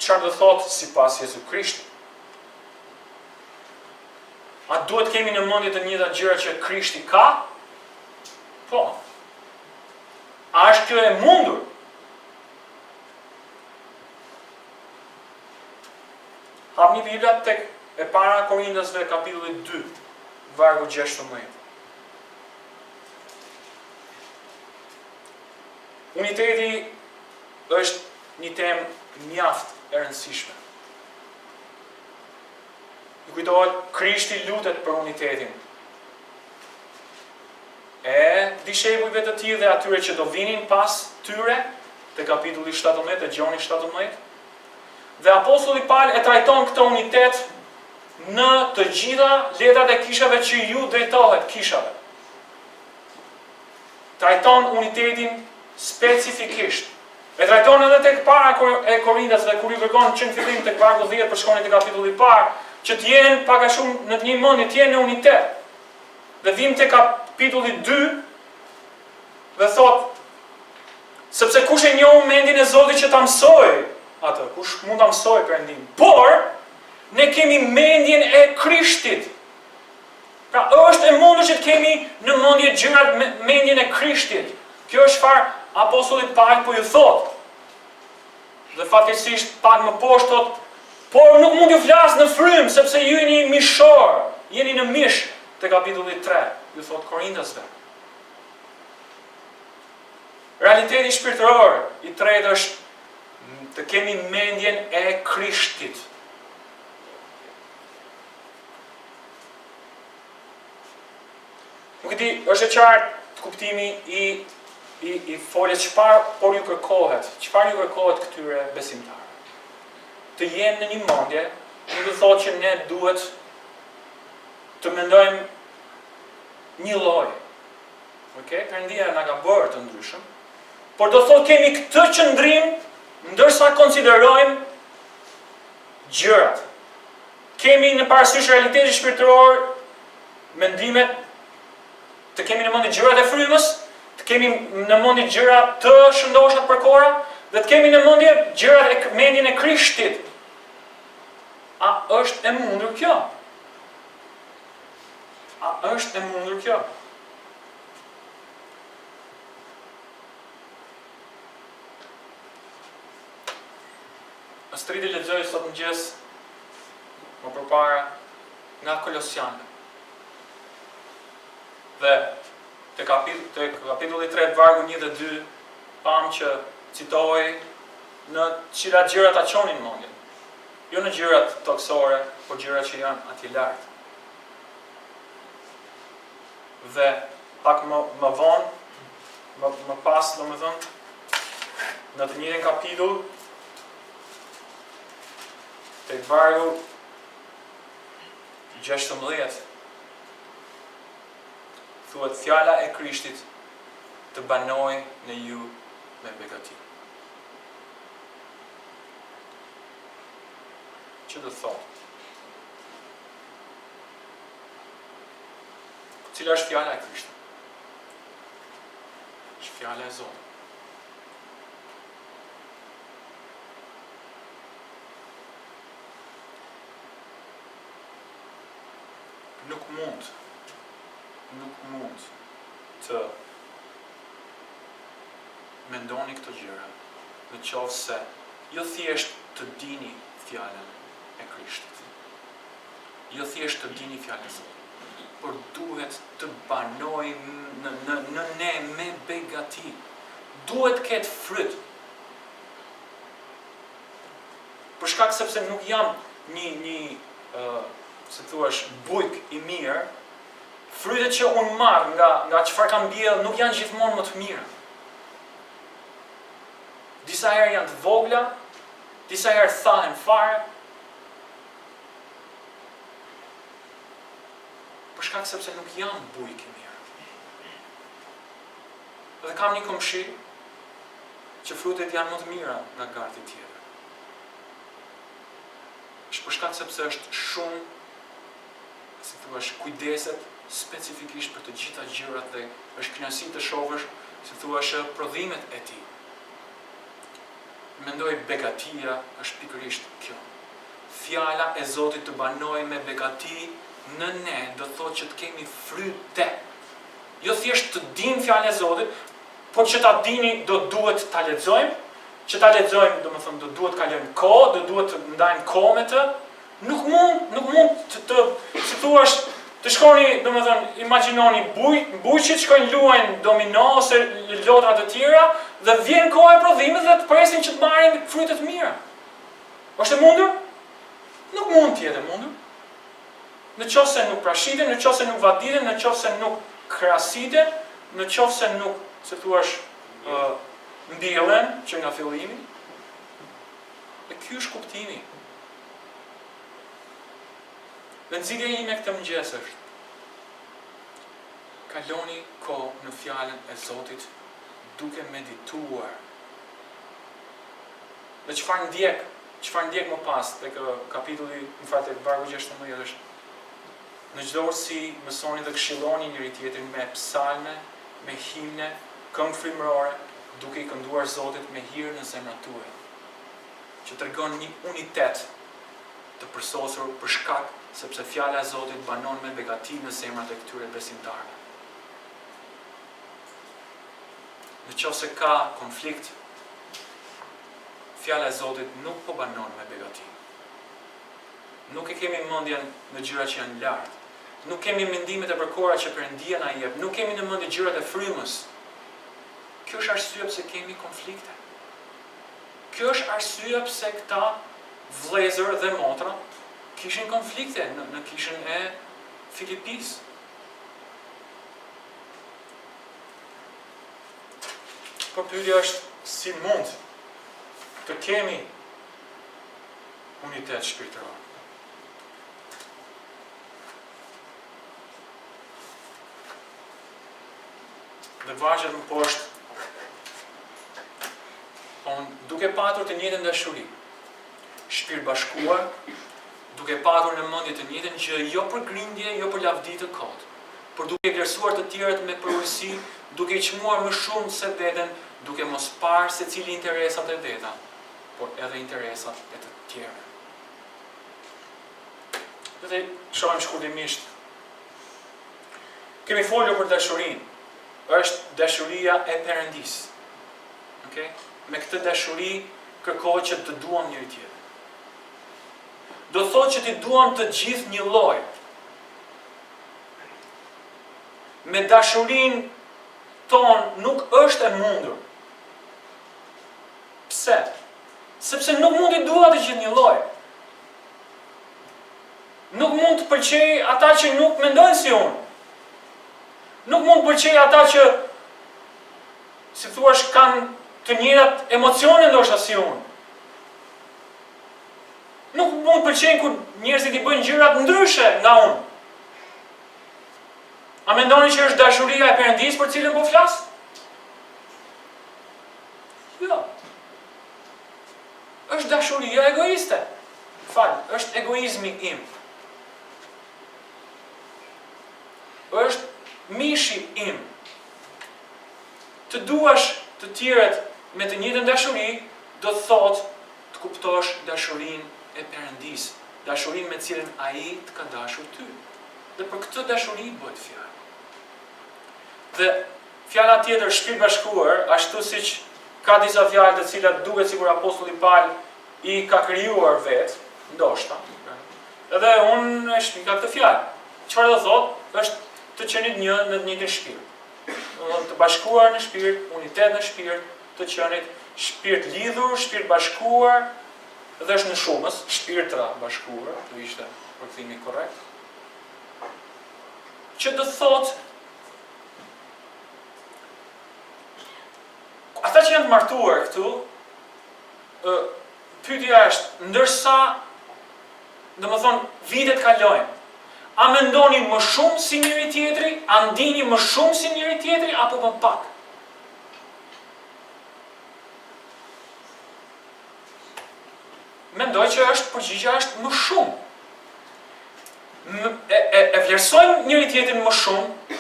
Çfarë do thotë sipas Jezus Krishtit? A duhet kemi në mendje të njëjta gjëra që Krishti ka? Po. A është kjo e mundur? Hapni Bibla tek e para Korintësve kapitulli 2, vargu 16. Uniteti është një temë mjaft e rëndësishme. Ju kujtohet, Krishti lutet për unitetin. E dishepujve të tij dhe atyre që do vinin pas tyre, te kapitulli 17 e Gjoni 17. Dhe apostulli Paul e trajton këtë unitet në të gjitha letrat e kishave që ju drejtohet kishave. Trajton unitetin specifikisht. E trajton edhe tek para e Korintësve, kur i kërkon që në fillim tek vargu 10 për shkonin te kapitulli i parë, që të jenë pak a shumë në një mendje, të jenë në unitet. Dhe vim te kapitulli 2 dhe thot, sepse kush e njoh mendjen e Zotit që ta mësoj atë, kush mund ta mësoj Perëndin. Por ne kemi mendjen e Krishtit. Pra është e mundur që të kemi në mendje gjërat me mendjen e Krishtit. Kjo është çfarë apostulli Paul po ju thot. Dhe fatkeqësisht pak më poshtë thot, por nuk mund ju flas në frym sepse ju jeni mishor, jeni në mish, te kapitulli 3, ju thot Korintësve. Realiteti shpirtëror i tretë është të kemi mendjen e Krishtit. Nuk e di, është e qartë kuptimi i foljes çfarë por ju kërkohet, çfarë ju kërkohet këtyre besimtarëve. Të jenë në një mendje, nuk do thotë që ne duhet të mendojmë një lloj. Okej, Perëndia na ka bërë të ndryshëm, por do thotë kemi këtë qëndrim ndërsa konsiderojmë gjërat. Kemi në parasysh realitetin shpirtëror, mendimet, të kemi në mendje gjërat e frymës, të kemi në mendje gjërat të shëndoshat përkora, dhe të kemi në mendje gjërat e mendjen e Krishtit. A është e mundur kjo? A është e mundur kjo? Treti lexoj sot mëngjes më përpara nga Kolosianëve. Dhe te kapitulli 3 vargu 1 dhe 2 pam që citoj në cilat gjëra ta çonin mendjen. Jo në gjërat toksore, por gjërat që janë atje lart. Dhe pak më vonë, më pas, domethënë, në të njëjtin kapitull tek vargu 16 thuhet fjala e Krishtit të banoj në ju me begati. Që do thotë? Cila është fjala e Krishtit? Është fjala e Zotit. Nuk mund të mendoni këto gjëra në qoftë se jo thjesht të dini fjalën e Krishtit. Jo thjesht të dini fjalën e Zotit, por duhet të banoj në ne me begati. Duhet ketë fryt. Për shkak sepse nuk jam se thuash bujk i mirë, frytet që unë marr nga çfarë kam mbjellë nuk janë gjithmonë më të mira. Disa herë janë të vogla, disa herë thahen fare. Për shkak sepse nuk janë bujk i mirë. Dhe kam një komshi që frutet janë më të mira nga garti tjetër. Është për shkak sepse është shumë si thuash kujdeset specifikisht për të gjitha gjërat dhe është kënaqësi të shohësh si thuash prodhimet e tij. Mendoj begatia është pikërisht kjo. Fjala e Zotit të banoj me begati në ne do thotë që të kemi fryte. Jo thjesht të dim fjalën e Zotit, por që ta dini do duhet ta lexojmë, që ta lexojmë, domethënë do duhet kalojmë kohë, do duhet të ndajmë kohë me të. Nuk mund të si thuash të shkoni, domethënë, imagjinoni bujqit shkojnë luajnë domino ose lotra të tjera dhe vjen koha e prodhimit dhe të presin që të marrin fryte të mira. Është e mundur? Nuk mund të jetë e mundur. Në qoftë se nuk prashiten, në qoftë se nuk vaditen, në qoftë se nuk krahasiten, në qoftë se nuk, si thuash, mbjellen që nga fillimi. Dhe ky është kuptimi. Dhe nxitja ime këtë mëngjes është: kaloni kohë në fjalën e Zotit duke medituar Dhe çfarë ndjek më pas tek kapitulli, në fakt tek vargu 16 është: në çdo urtësi mësoni dhe këshilloni njëri tjetrin me psalme, me himne, këngë frymërore, duke i kënduar Zotit me hir në zemrat tuaja. Që tregon një unitet të përsosur për shkak sepse fjala e Zotit banon me begati në zemrat e këtyre besimtarëve. Nëse ka konflikt, fjala e Zotit nuk po banon me begati. Nuk e kemi mendjen në gjëra që janë lart. Nuk kemi mendimet e përkora që Perëndia na jep. Nuk kemi në mendje gjërat e frymës. Kjo është arsye pse kemi konflikte. Kjo është arsye pse këta vëllezër dhe motra kishin konflikte në kishën e Filipis. Por pyetja është, si mund të kemi unitet shpirtëror? Dhe vazhdet më poshtë, duke patur të njëjtën dashuri, shpirt bashkuar, duke patur në mendje të njëjtën gjë, jo për grindje, jo për lavdi të kot, por duke vlerësuar të tjerët me përgjegjësi, duke i çmuar më shumë se veten, duke mos parë secili interesat e veta, por edhe interesat e të tjerëve. Dhe shohim shkurtimisht. Kemi folur për dashurinë. Është dashuria e Perëndisë. Okay? Me këtë dashuri kërkohet që të duam njëri tjetrin. Do thotë që të duam të gjithë një lloj. Me dashurinë tonë nuk është e mundur. Pse? Sepse nuk mund i dua të gjithë një lloj. Nuk mund të pëlqej ata që nuk mendojnë si unë. Nuk mund të pëlqej ata që, si thuash, kanë të njëjtat emocione ndoshta si unë. Nuk mund të pëlqejnë kur njerëzit i bëjnë gjërat ndryshe nga unë. A mendoni që është dashuria e Perëndisë për cilën po flas? Jo. Është dashuria egoiste. Është egoizmi im. Është mishi im. Të duash të tjerët me të njëjtën dashuri, do të thotë të kuptosh dashurinë e Perëndisë, dashurinë me cilën ai të ka dashur ty. Dhe për këtë dashuri bëhet fjalë. Dhe fjala tjetër, shpirt bashkuar, ashtu siç ka disa fjalë të cilat duket sikur apostulli Paul i ka krijuar vetë, ndoshta. Edhe unë e shpika këtë fjalë. Çfarë do thotë? Është të qenit një në të njëjtin shpirt. Të bashkuar në shpirt, unitet në shpirt, të qenit shpirt lidhur, shpirt bashkuar, dhe është në shumës, shpirtra bashkuar, do ishte përkthimi korrekt. Që do thotë ata që janë të martuar këtu, pyetja është, ndërsa, domethënë, vitet kalojnë, a mendoni më shumë si njëri tjetri, a ndini më shumë si njëri tjetri, apo më pak? Mendoj që përgjigja është më shumë. E vlerësojmë njëri tjetrin më shumë,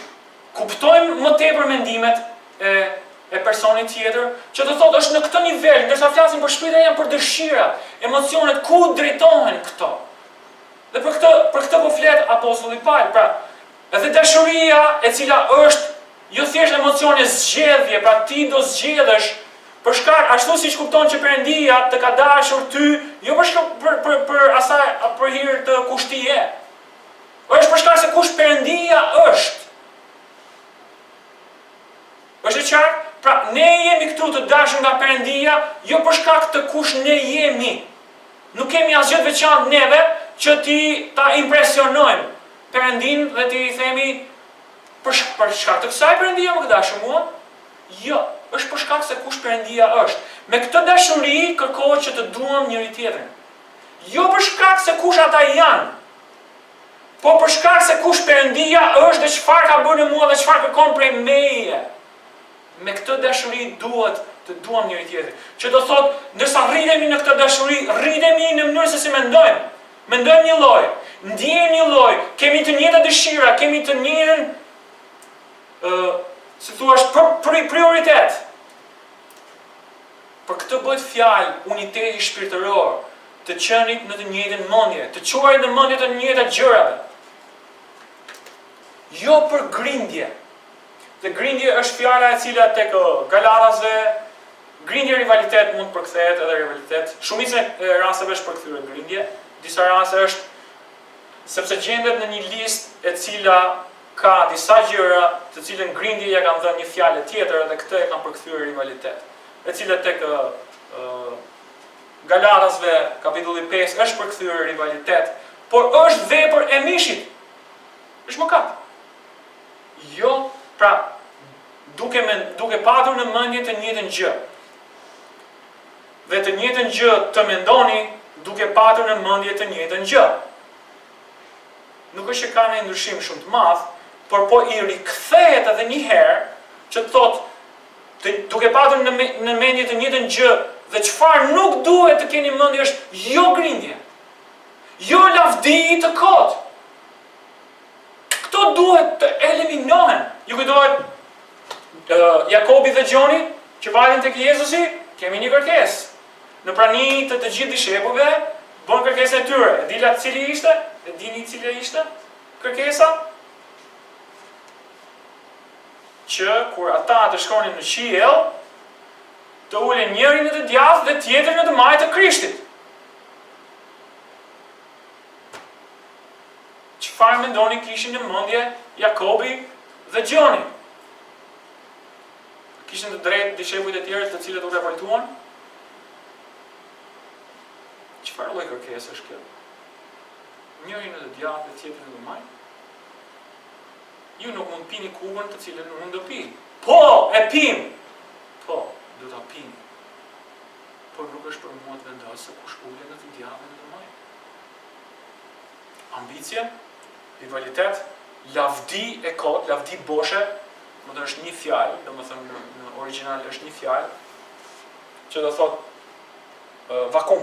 kuptojmë më tepër mendimet e personit tjetër, që të thotë është në këtë nivel, ndërsa flasim për shpirtin janë për dëshirat, emocionet, ku drejtohen këto. Dhe për këtë po flet apostulli Paul, pra, edhe dashuria e cila është jo thjesht emocione zgjedhje, pra ti do zgjedhësh për shkak ashtu siç kupton që Perëndia të ka dashur ty, jo për hir të kushtije. Është për shkak se kush Perëndia është. Është e qartë? Pra, ne jemi këtu të dashur nga Perëndia, jo për shkak të kush ne jemi. Nuk kemi asgjë të veçantë neve që ti ta impresionojmë Perëndin dhe ti i themi për shkak të kësaj Perëndia më ka dashur mua? Jo, është për shkak se kush Perëndia është. Me këtë dashuri kërkohet që të duam njëri tjetrin. Jo për shkak se kush ata janë, po për shkak se kush Perëndia është dhe çfarë ka bërë në mua dhe çfarë kërkon prej meje. Me këtë dashuri duhet të duam njëri tjetrin. Që do thotë, ndërsa rritemi në këtë dashuri, rritemi në mënyrë se si mendojmë. Mendojmë një lloj, ndjejmë një lloj, kemi të njëjta dëshira, kemi të njëjtën si thua prioritet. Për këtë bëhet fjalë uniteti shpirtëror, të qenit në të njëjtën mendje, të quajë në mendje të njëjta gjërave. Jo për grindje. Dhe grindje është fjala e cila tek Galatasve, grindje rivalitet mund përkthehet edhe rivalitet. Shumica e rasteve është përkthyer në grindje, disa raste është sepse gjendet në një listë e cila ka disa gjëra të cilën grindje ja kanë dhënë një fjalë tjetër dhe këtë e kanë përkthyer rivalitet. E cila tek Galatasve, kapitulli 5, është përkthyer rivalitet, por është vepër e mishit. Është mëkat. Jo, pra, duke patur në mendje të njëjtën gjë. Dhe të njëjtën gjë të mendoni duke patur në mendje të njëjtën gjë. Nuk është që ka një ndryshim shumë të madh, por po i rikthehet edhe një herë që thotë duke patur në mendje të njëjtën gjë dhe çfarë nuk duhet të keni mendje është jo grindje, jo lavdi të kot. Këto duhet të eliminohen. Ju kujtohet Jakobi dhe Gjoni që vajten tek Jezusi, kemi një kërkesë. Në prani të gjithë dishepujve bën kërkesën e tyre. E dilat cili ishte? E dini cila ishte kërkesa? Që kur ata të shkonin në qiell, të ulen njëri në të djathtë dhe tjetri në të majtë të Krishtit. Çfarë mendoni kishin në mendje Jakobi dhe Gjoni? Kishin të drejtë dishepujt e tjerë të cilët u revoltuan? Çfarë lloj kërkesë është kjo? Njëri në të djathtë dhe tjetri në të majtë? Ju nuk mund pini kuvën të cilën nuk mund të pini. Po, e pim! Po, do ta pini. Por nuk është për mua të vendos se kush ulet në të djathtë dhe në të majtë. Ambicie, rivalitet, lavdi e kot, lavdi boshe, më të është një fjalë, domethënë në origjinal është një fjalë, që do thotë vakum.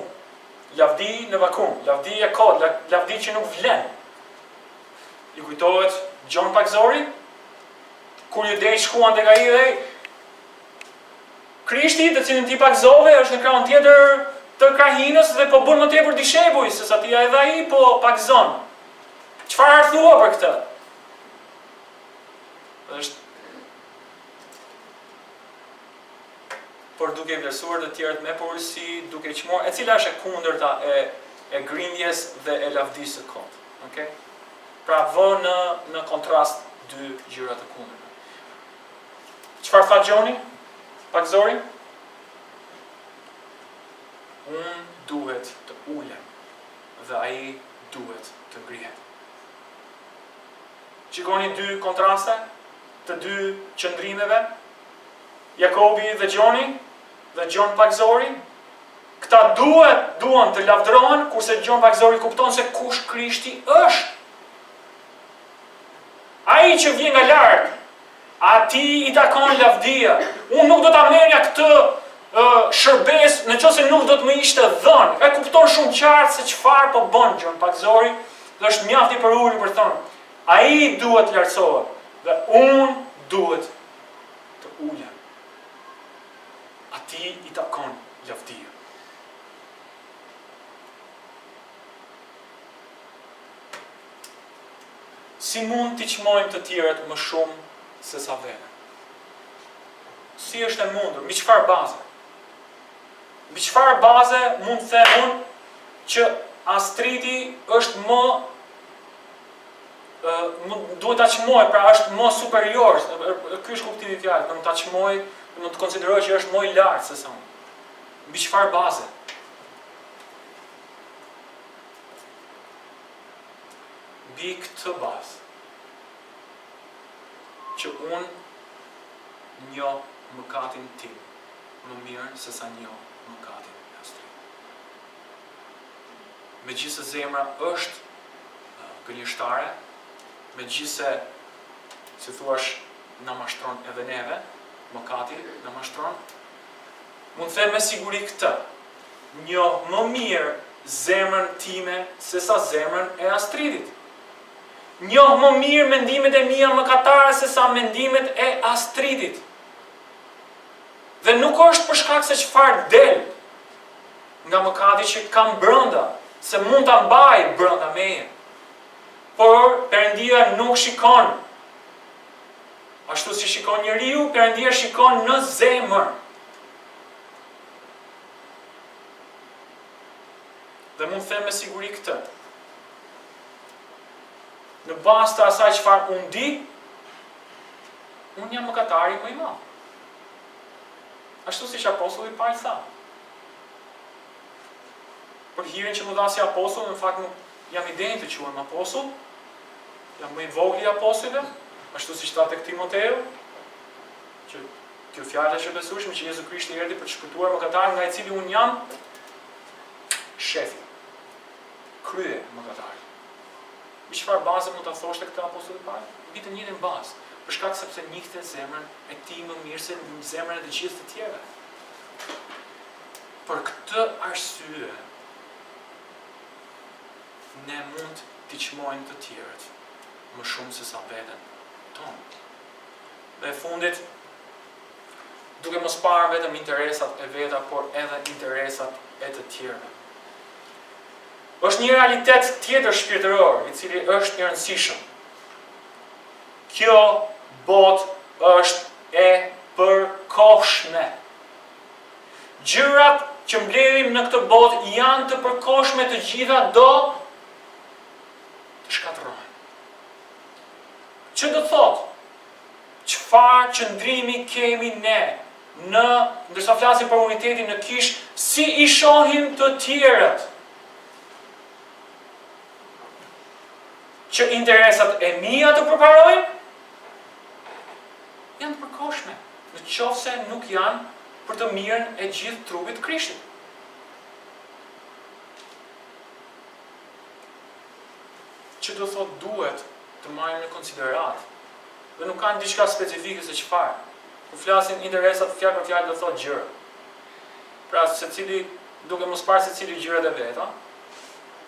Lavdi në vakum, lavdi e kot, lavdi që nuk vlen. Ju kujtohet Gjon Pakzori, kur ju dej shkuan tek ai dhe Krishti, të cilin ti pakzove, është në krahun tjetër të krahinës dhe po bën më tepër dishepuj se sa ti edhe ai po pakzon. Çfarë thua për këtë? Është por duke vlerësuar të tjerët me porsi, duke qmor, e cila është e kundërta e grindjes dhe e lavdisë së kot. Okay? Pra vë në kontrast dy gjëra të kundërta. Çfarë tha Gjoni? Pakzori? Unë duhet të ulem dhe ai duhet të ngrihet. Shikoni dy kontraste të dy qëndrimeve, Jakobi dhe Gjoni, dhe Gjon Pakzori. Këta duan të lavdërohen, kurse Gjon Pakzori kupton se kush Krishti është. Ai që vjen nga larg, atij i takon lavdia. Unë nuk do ta merrja këtë shërbes nëse nuk do të më ishte dhënë. E kupton shumë qartë se çfarë po bën Gjon Pakzori, dhe është mjaft i përulur për thonë. Ai duhet të lartësohet dhe unë duhet të ulem. Atij i takon lavdia. Si mund t'i çmojmë të tjerët më shumë se sa vete? Si është e mundur? Mbi çfarë baze? Mbi çfarë baze mund të them unë që Astriti është më duhet ta çmoj, pra është më superior. Ky është kuptimi i fjalës, do të ta çmoj, do të konsideroj që është më i lartë se sa unë. Mbi çfarë baze? Mbi këtë bazë që unë njoh mëkatin tim më mirë se sa njoh mëkatin e Astritit. Megjithëse zemra është gënjeshtare, megjithëse, si thuash, na mashtron edhe neve, mëkati na mashtron, Mund të them me siguri këtë. Njoh më mirë zemrën time se sa zemrën e Astridit. Njoh më mirë mendimet e mia mëkatare se sa mendimet e Astridit. Dhe nuk është për shkak se çfarë del nga mëkati që kam brenda, se mund ta mbaj brenda meje. Por Perëndia nuk shikon ashtu si shikon njeriu, Perëndia shikon në zemër. Dhe mund të them me siguri këtë. Në bazë të asaj çfarë unë di, unë jam mëkatari më i madh. Ashtu si apostulli Pari tha. Për hirin që më dha si apostull, në fakt nuk jam i denjë të quhem apostull, jam më i vogël i apostujve, ashtu si tha tek Timoteu, që kjo fjalë është e besueshme që Jezu Krishti erdhi për të shpëtuar mëkatarin, nga i cili unë jam shefi, krye mëkatari. Me çfarë baze mund ta thoshte këtë apostulli Pari? Mbi të njëjtën bazë, për shkak sepse njihte zemrën e tij më mirë se zemrën e të gjithë të tjerëve. Për këtë arsye, ne mund t'i çmojmë të tjerët më shumë se sa veten tonë. Dhe e fundit, duke mos parë vetëm interesat e veta, por edhe interesat e të tjerëve. Është një realitet tjetër shpirtëror, i cili është i rëndësishëm. Kjo botë është e përkohshme. Gjërat që mbledhim në këtë botë janë të përkohshme, të gjitha do të shkatërrohen. Që do thotë? Çfarë qëndrimi kemi ne ndërsa flasim për unitetin në kish, si i shohim të tjerët? Që interesat e mia të përparojnë? Janë të përkohshme, në qoftë se nuk janë për të mirën e gjithë trupit të Krishtit. Që do thotë duhet të marrim në konsiderat, dhe nuk kanë diçka specifike se çfarë. Kur flasin interesat fjalë për fjalë do thotë gjëra. Pra secili duke mos parë secili gjërat e veta,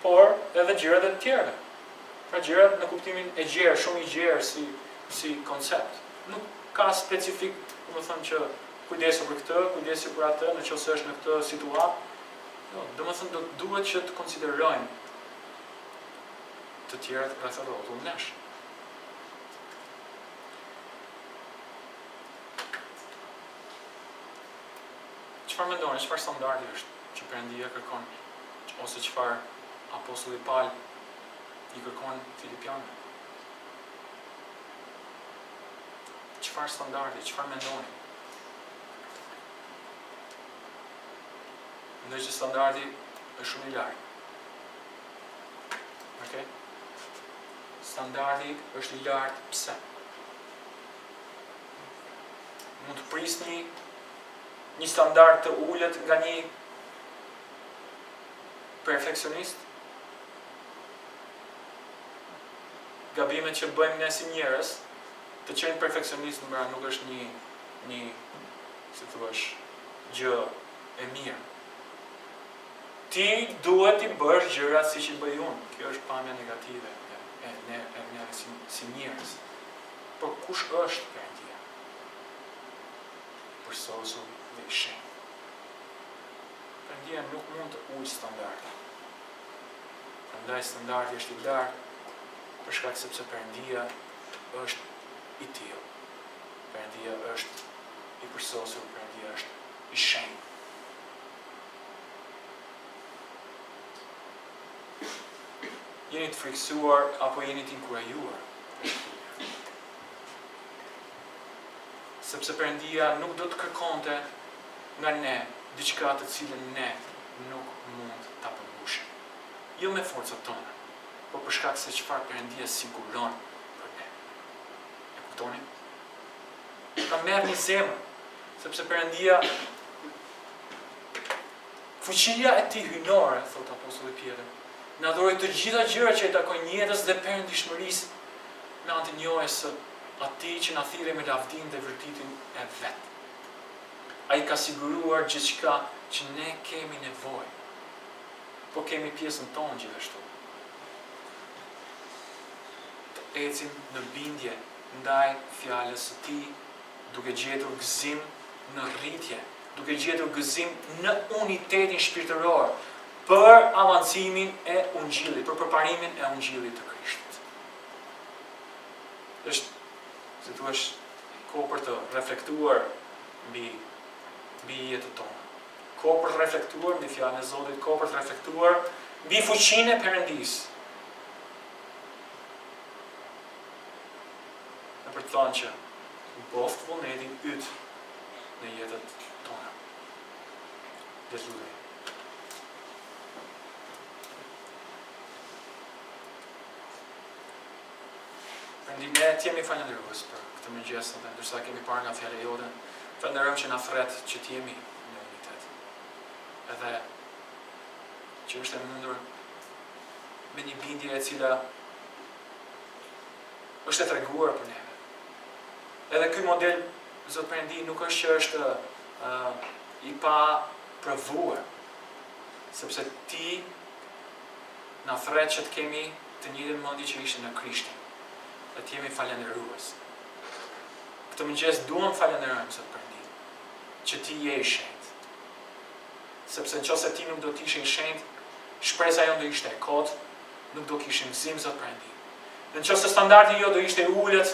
por edhe gjërat e të tjerëve. Pra gjërat në kuptimin e gjerë, shumë i gjerë si koncept. Nuk ka specifik, domethënë që kujdesu për këtë, kujdesu për atë, nëse është në këtë situatë. Jo, domethënë duhet që të konsiderojmë të tjerët rreth rrotull nesh. Çfarë mendoni, çfarë standardi është që Perëndia kërkon, ose çfarë apostulli Paul i kërkon Filipianëve? Çfarë standardi, çfarë mendoni? Mendoj që standardi është shumë i lartë. Okej? Standardi është i lartë pse? Mund të prisni një standard të ulët nga një perfeksionist? Gabimet që bëjmë ne si njerëz, të qenë perfeksionist nuk është një si thuaç, gjë e mirë. Ti duhet t'i bësh gjërat siç i bëj unë. Kjo është pamja negative e ne si njerëz. Por kush është Perëndia? Përsosur dhe i shenjtë. Perëndia nuk mund të ulë standarde. Prandaj standardi është i lartë, për shkak sepse Perëndia është i tillë. Perëndia është i përsosur, Perëndia është i shenjtë. Jeni të friksuar apo jeni të inkurajuar? Sepse Perëndia nuk do të kërkonte nga ne diçka të cilën ne nuk mund ta përmbushim. Jo me forcat tona, por për shkak se çfarë Perëndia siguron për ne. E kuptoni? Ta merrni zemër, sepse Perëndia fuqia e tij hyjnore, thot apostulli Pjetër, na dhuroi të gjitha gjërat që i takojnë jetës dhe perëndishmërisë me anë të njohjes së atij që na thirrë me lavdinë dhe vërtetin e vet. Ai ka siguruar gjithçka që ne kemi nevojë. Po kemi pjesën tonë gjithashtu. Të ecim në bindje ndaj fjalës së Tij, duke gjetur gëzim në rritje, duke gjetur gëzim në unitetin shpirtëror për avancimin e ungjillit, për përparimin e ungjillit të Krishtit. Është, si thua, kohë për të reflektuar mbi jetën tonë. Kohë për të reflektuar mbi fjalën e Zotit, kohë për të reflektuar mbi fuqinë e Perëndisë. Dhe për të thënë që boft vullnetin yt në jetën tona. Dhe lutem. Perëndi, ne jemi falënderues për këtë mëngjes, dhe ndërsa kemi parë nga fjala jote, falenderojmë që na thret që të jemi në unitet. Edhe që është e mundur me një bindje e cila është e treguar për neve. Edhe ky model, Zot Perëndi, nuk është që është i pa provuar, sepse Ti na thret që të kemi të njëjtën mendje që ishte në Krishtin, dhe të jemi falënderues. Këtë mëngjes duam falenderojmë, Zot Perëndi, që Ti je i shenjtë. Sepse nëse Ti nuk do të ishe i shenjtë, shpresa jonë do ishte e kotë, nuk do kishim gëzim, Zot Perëndi. Nëse standardi jo do ishte i ulët,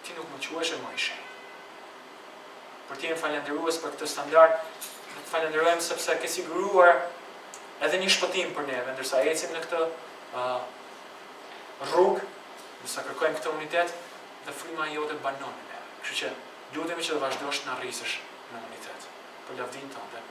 Ti nuk më quhesh më i shenjtë. Por Ti jemi falënderues për këtë standard, ne të falenderojmë sepse ke siguruar edhe një shpëtim për neve, ndërsa ecim në këtë rrugë, ndërsa kërkojmë këtë unitet, dhe fryma jote banon në neve. Kështu që lutemi që të vazhdosh të na rrisësh në unitet. Për lavdinë tënde.